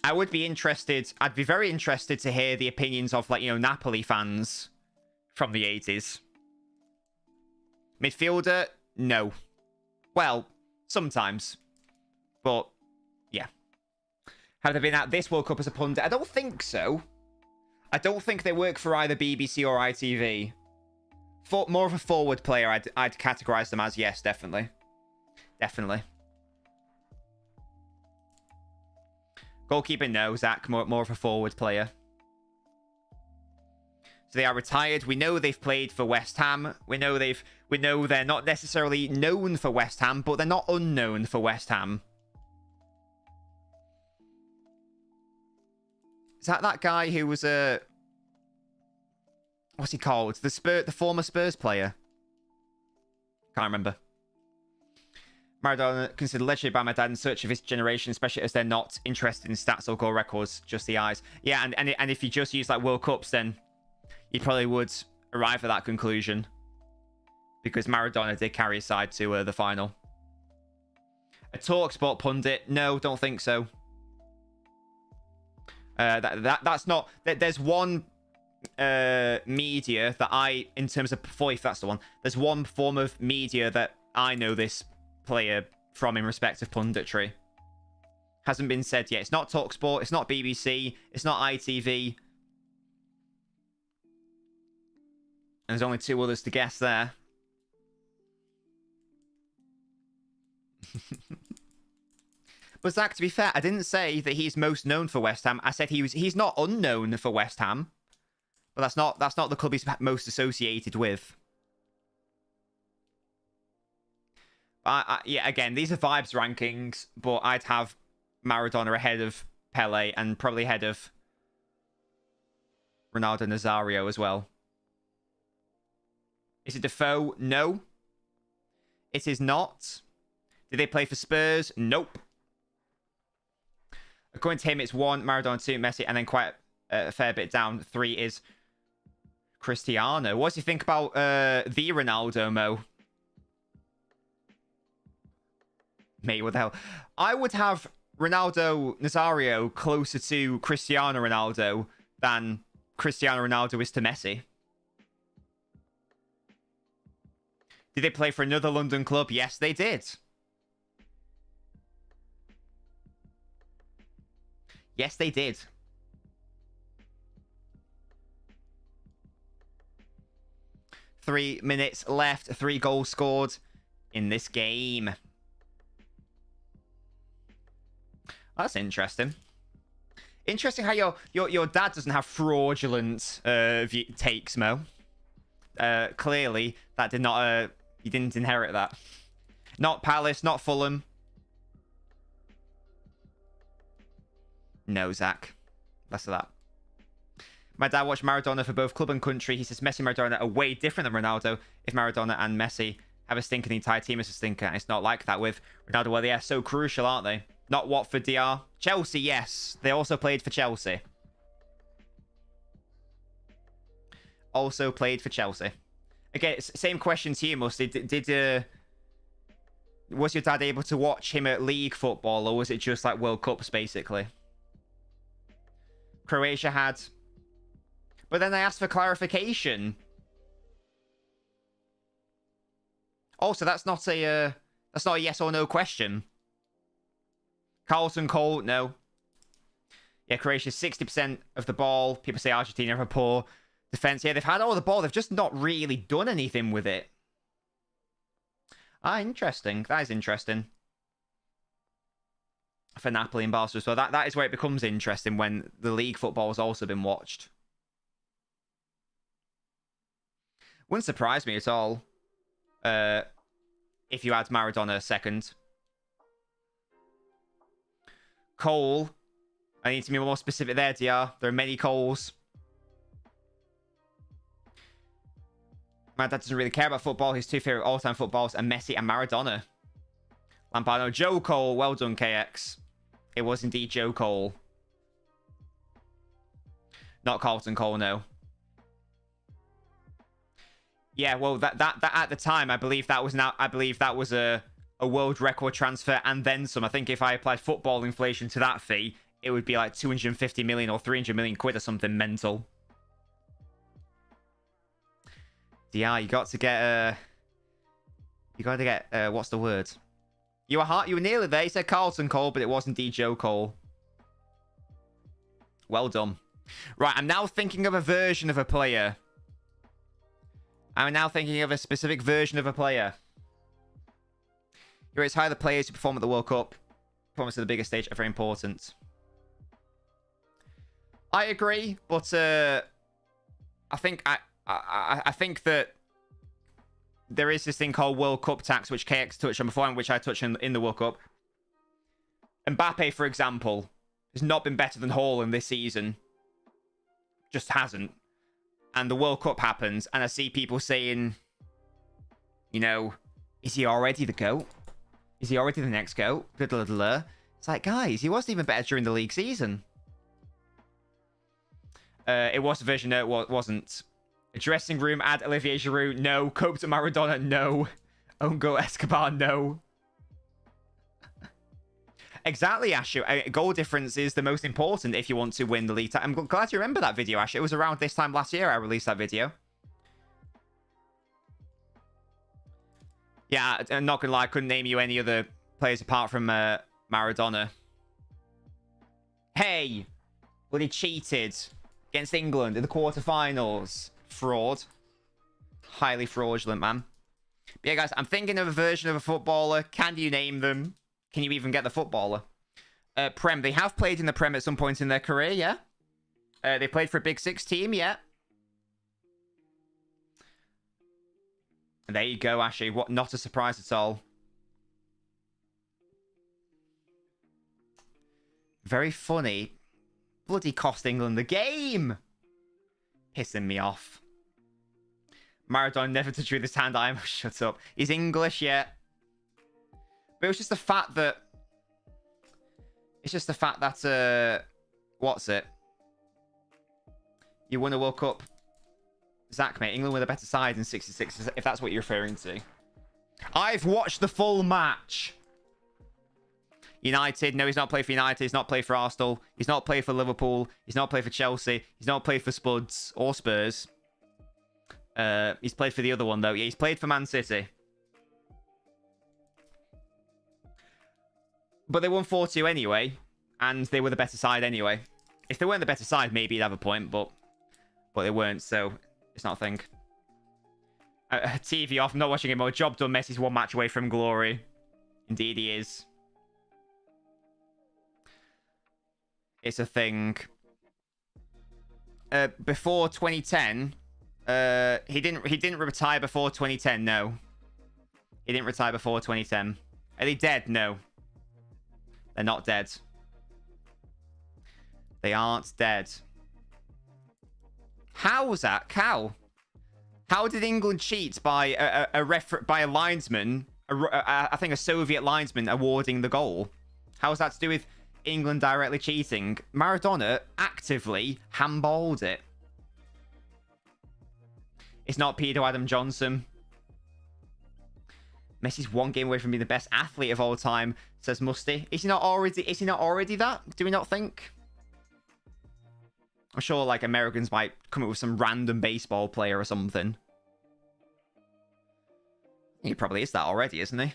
I would be interested. I'd be very interested to hear the opinions of, like, you know, Napoli fans from the 80s. Midfielder? No. Well, sometimes. But, yeah. Have they been at this World Cup as a pundit? I don't think so. I don't think they work for either BBC or ITV. More of a forward player, I'd categorize them as. Yes, definitely. Definitely. Goalkeeper, no. Zach, more of a forward player. So they are retired. We know they've played for West Ham. We know they're not necessarily known for West Ham, but they're not unknown for West Ham. Is that guy who was a... What's he called? The former Spurs player. Can't remember. Maradona considered legendary by my dad in search of his generation, especially as they're not interested in stats or goal records, just the eyes. Yeah, and if you just use like World Cups, then you probably would arrive at that conclusion. Because Maradona did carry his side to the final. A TalkSport pundit? No, don't think so. That's not... There's one media that I, in terms of FOIF, that's the one. There's one form of media that I know this player from in respect of punditry. Hasn't been said yet. It's not TalkSport, it's not BBC, it's not ITV. And there's only 2 others to guess there. But Zach, to be fair, I didn't say that he's most known for West Ham. I said he's not unknown for West Ham. But that's not the club he's most associated with. Yeah, again, these are vibes rankings, but I'd have Maradona ahead of Pele and probably ahead of Ronaldo Nazario as well. Is it Defoe? No. It is not. Did they play for Spurs? Nope. According to him, it's 1, Maradona, 2, Messi, and then quite a fair bit down. 3 is Cristiano. What do you think about the Ronaldo, Mo? Mate, what the hell? I would have Ronaldo Nazario closer to Cristiano Ronaldo than Cristiano Ronaldo is to Messi. Did they play for another London club? Yes, they did. Yes, they did. Three minutes left. 3 goals scored in this game. That's interesting. Interesting how your dad doesn't have fraudulent takes, Mo. Clearly, that did not. You didn't inherit that. Not Palace, not Fulham. No, Zach. Less of that. My dad watched Maradona for both club and country. He says Messi and Maradona are way different than Ronaldo. If Maradona and Messi have a stinker, the entire team is a stinker. And it's not like that with Ronaldo. Well, they are so crucial, aren't they? Not Watford, DR. Chelsea, yes. They also played for Chelsea. Also played for Chelsea. Again, same question to you, Musty. Was your dad able to watch him at league football, or was it just like World Cups, basically? Croatia had. But then I asked for clarification. Also, that's not a yes or no question. Carlton Cole, no. Yeah, Croatia's 60% of the ball. People say Argentina have a poor defense. Yeah, they've had all the ball. They've just not really done anything with it. Ah, interesting. That is interesting. For Napoli and Barca as well. That is where it becomes interesting when the league football has also been watched. Wouldn't surprise me at all if you had Maradona second. Cole. I need to be more specific there, DR. There are many Coles. My dad doesn't really care about football. His 2 favorite all-time footballs are Messi and Maradona. Lampardo. Joe Cole. Well done, KX. It was indeed Joe Cole. Not Carlton Cole, no. Yeah, well, that at the time, I believe that was a world record transfer and then some. I think if I applied football inflation to that fee, it would be like 250 million or 300 million quid or something mental. Yeah, you got to get what's the word? You were nearly there. You said Carlton Cole, but it was indeed Joe Cole. Well done. Right, I'm now thinking of a version of a player. I'm now thinking of a specific version of a player. Here it's how the players who perform at the World Cup. Performance at the biggest stage are very important. I agree, but I think that there is this thing called World Cup tax, which KX touched on before, and which I touched on in the World Cup. Mbappe, for example, has not been better than Haaland this season. Just hasn't. And the World Cup happens, and I see people saying, you know, is he already the GOAT? Is he already the next GOAT? Blah, blah, blah. It's like, guys, he wasn't even better during the league season. It was a version, no, it wasn't. A dressing room, add Olivier Giroud, no. Cope to Maradona, no. Own goal Escobar, no. Exactly, Ashu. Goal difference is the most important if you want to win the league. I'm glad you remember that video, Ashu. It was around this time last year I released that video. Yeah, I'm not gonna lie, I couldn't name you any other players apart from Maradona. Hey! Well, he cheated against England in the quarterfinals. Fraud. Highly fraudulent, man. But yeah, guys, I'm thinking of a version of a footballer. Can you name them? Can you even get the footballer? Prem. They have played in the Prem at some point in their career, yeah. They played for a Big Six team, yeah. And there you go, Ashley. What? Not a surprise at all. Very funny. Bloody cost England the game. Pissing me off. Maradona never to drew this hand. I'm shut up. He's English, yeah. But it was just the fact that... It's just the fact that... what's it? You won a World Cup. Zach, mate. England with a better side in 66, if that's what you're referring to. I've watched the full match. United. No, he's not played for United. He's not played for Arsenal. He's not played for Liverpool. He's not played for Chelsea. He's not played for Spuds or Spurs. He's played for the other one, though. Yeah, he's played for Man City. But they won 4-2 anyway. And they were the better side anyway. If they weren't the better side, maybe he'd have a point. But they weren't, so it's not a thing. TV off. I'm not watching it more. Job done. Messi's one match away from glory. Indeed he is. It's a thing. Before 2010, he didn't retire before 2010. No, he didn't retire before 2010. Are they dead? No, they're not dead. They aren't dead. How was that? How did England cheat by a linesman? I think a Soviet linesman awarding the goal. How was that to do with England directly cheating? Maradona actively handballed it. It's not Peter Adam Johnson. Messi's one game away from being the best athlete of all time, says Musty. Is he not already that? Do we not think? I'm sure like Americans might come up with some random baseball player or something. He probably is that already, isn't he?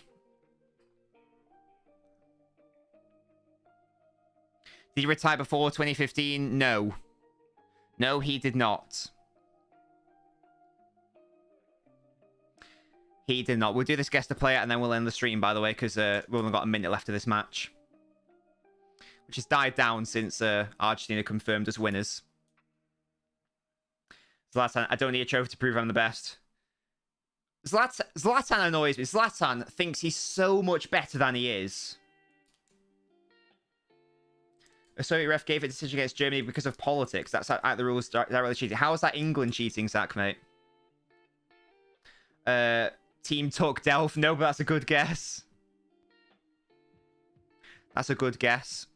Did he retire before 2015? No. No, he did not. He did not. We'll do this guest to player and then we'll end the stream, by the way, because we've only got a minute left of this match. Which has died down since Argentina confirmed as winners. Zlatan, I don't need a trophy to prove I'm the best. Zlatan annoys me. Zlatan thinks he's so much better than he is. A Soviet ref gave a decision against Germany because of politics. That's out the rules. That really cheating. How is that England cheating, Zach, mate? Team Tuck Delph. No, but that's a good guess. That's a good guess.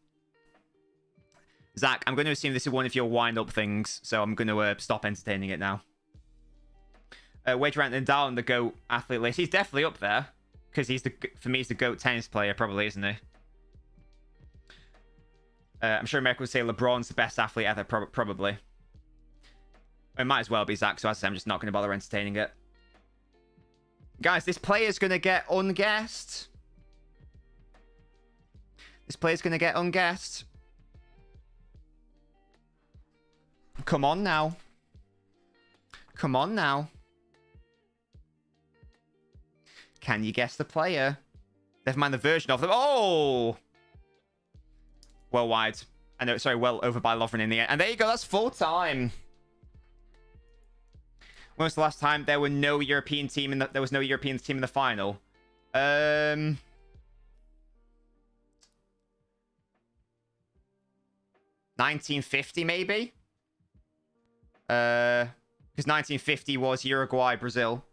Zach, I'm going to assume this is one of your wind-up things, so I'm going to stop entertaining it now. Wage ranking down on the GOAT athlete list. He's definitely up there, because for me, he's the GOAT tennis player, probably, isn't he? I'm sure America would say LeBron's the best athlete ever, probably. It might as well be, Zach, so as I say, I'm just not going to bother entertaining it. Guys, this player's going to get unguessed. This player's going to get unguessed. Come on now. Come on now. Can you guess the player? Never mind the version of them. Oh! Well wide. I know, sorry, well over by Lovren in the end. And there you go, that's full time. When was the last time there were no European team in there was no European team in the final? 1950 maybe? Because 1950 was Uruguay, Brazil.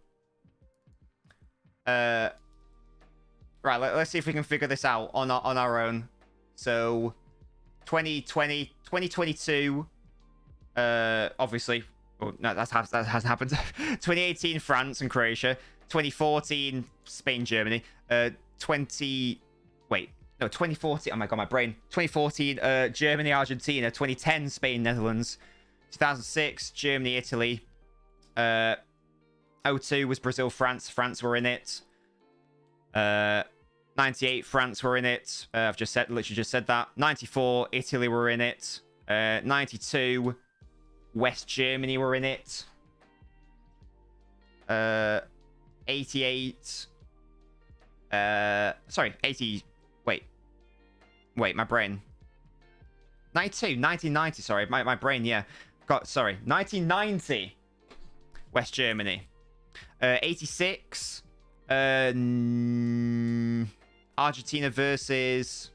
Right, let's see if we can figure this out on our own. So 2020, 2022, obviously, oh, no, that hasn't happened. 2018, France and Croatia. 2014, Spain, Germany. 2014. Oh my god, my brain. 2014, Germany, Argentina. 2010, Spain, Netherlands. 2006, Germany, Italy. 02 was Brazil, France. France were in it. 98, France were in it. I've literally just said that. 94, Italy were in it. 92, West Germany were in it. 88. Sorry, 80. Wait, my brain. 92, 1990. Sorry, my brain. Yeah, sorry, 1990. West Germany. 86. Argentina versus...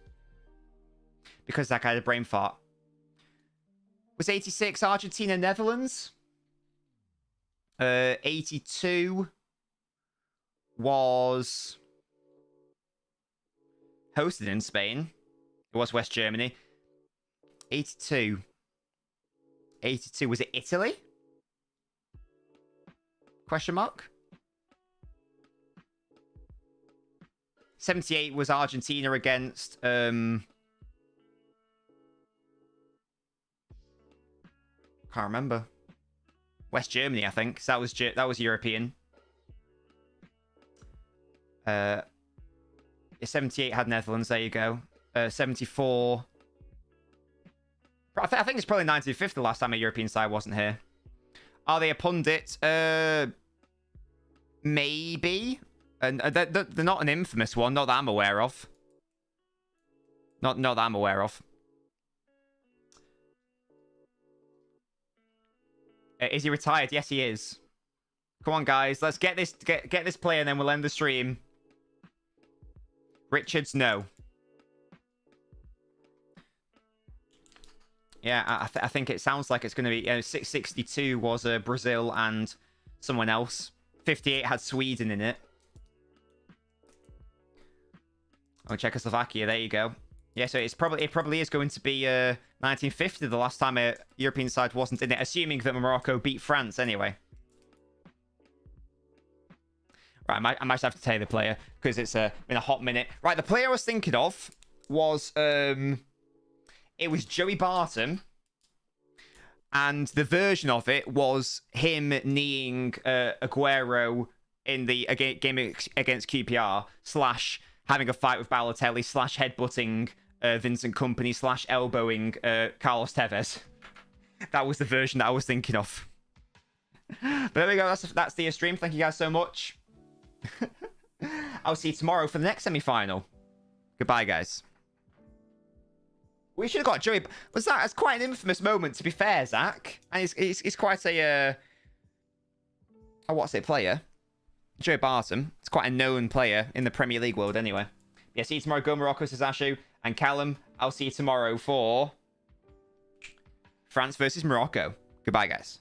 Because that guy had a brain fart. Was 86 Argentina, Netherlands? 82 was hosted in Spain. It was West Germany. 82. 82. Was it Italy? Question mark? 78 was Argentina against can't remember. West Germany, I think. So that was European. 78 had Netherlands. There you go. 74. I think it's probably 1950 the last time a European side wasn't here. Are they a pundit? Maybe. And they're not an infamous one. Not that I'm aware of. Not that I'm aware of. Is he retired? Yes, he is. Come on, guys. Let's get this player, and then we'll end the stream. Richards, no. Yeah, I think it sounds like it's going to be... 662 was Brazil and someone else. 58 had Sweden in it. Oh, Czechoslovakia. There you go. Yeah, so it probably is going to be 1950, the last time a European side wasn't in it, assuming that Morocco beat France anyway. Right, I might have to tell you the player, because it's been a hot minute. Right, the player I was thinking of was... it was Joey Barton, and the version of it was him kneeing Aguero in the game against QPR, / having a fight with Balotelli, / headbutting Vincent Kompany, / elbowing Carlos Tevez. That was the version that I was thinking of. But there we go, that's the stream. Thank you guys so much. I'll see you tomorrow for the next semi-final. Goodbye, guys. We should have got Joey. That's quite an infamous moment, to be fair, Zach. And he's quite a what's it player? Joe Barton. It's quite a known player in the Premier League world, anyway. Yeah, see you tomorrow. Go Morocco, says Ashu. And Callum, I'll see you tomorrow for France versus Morocco. Goodbye, guys.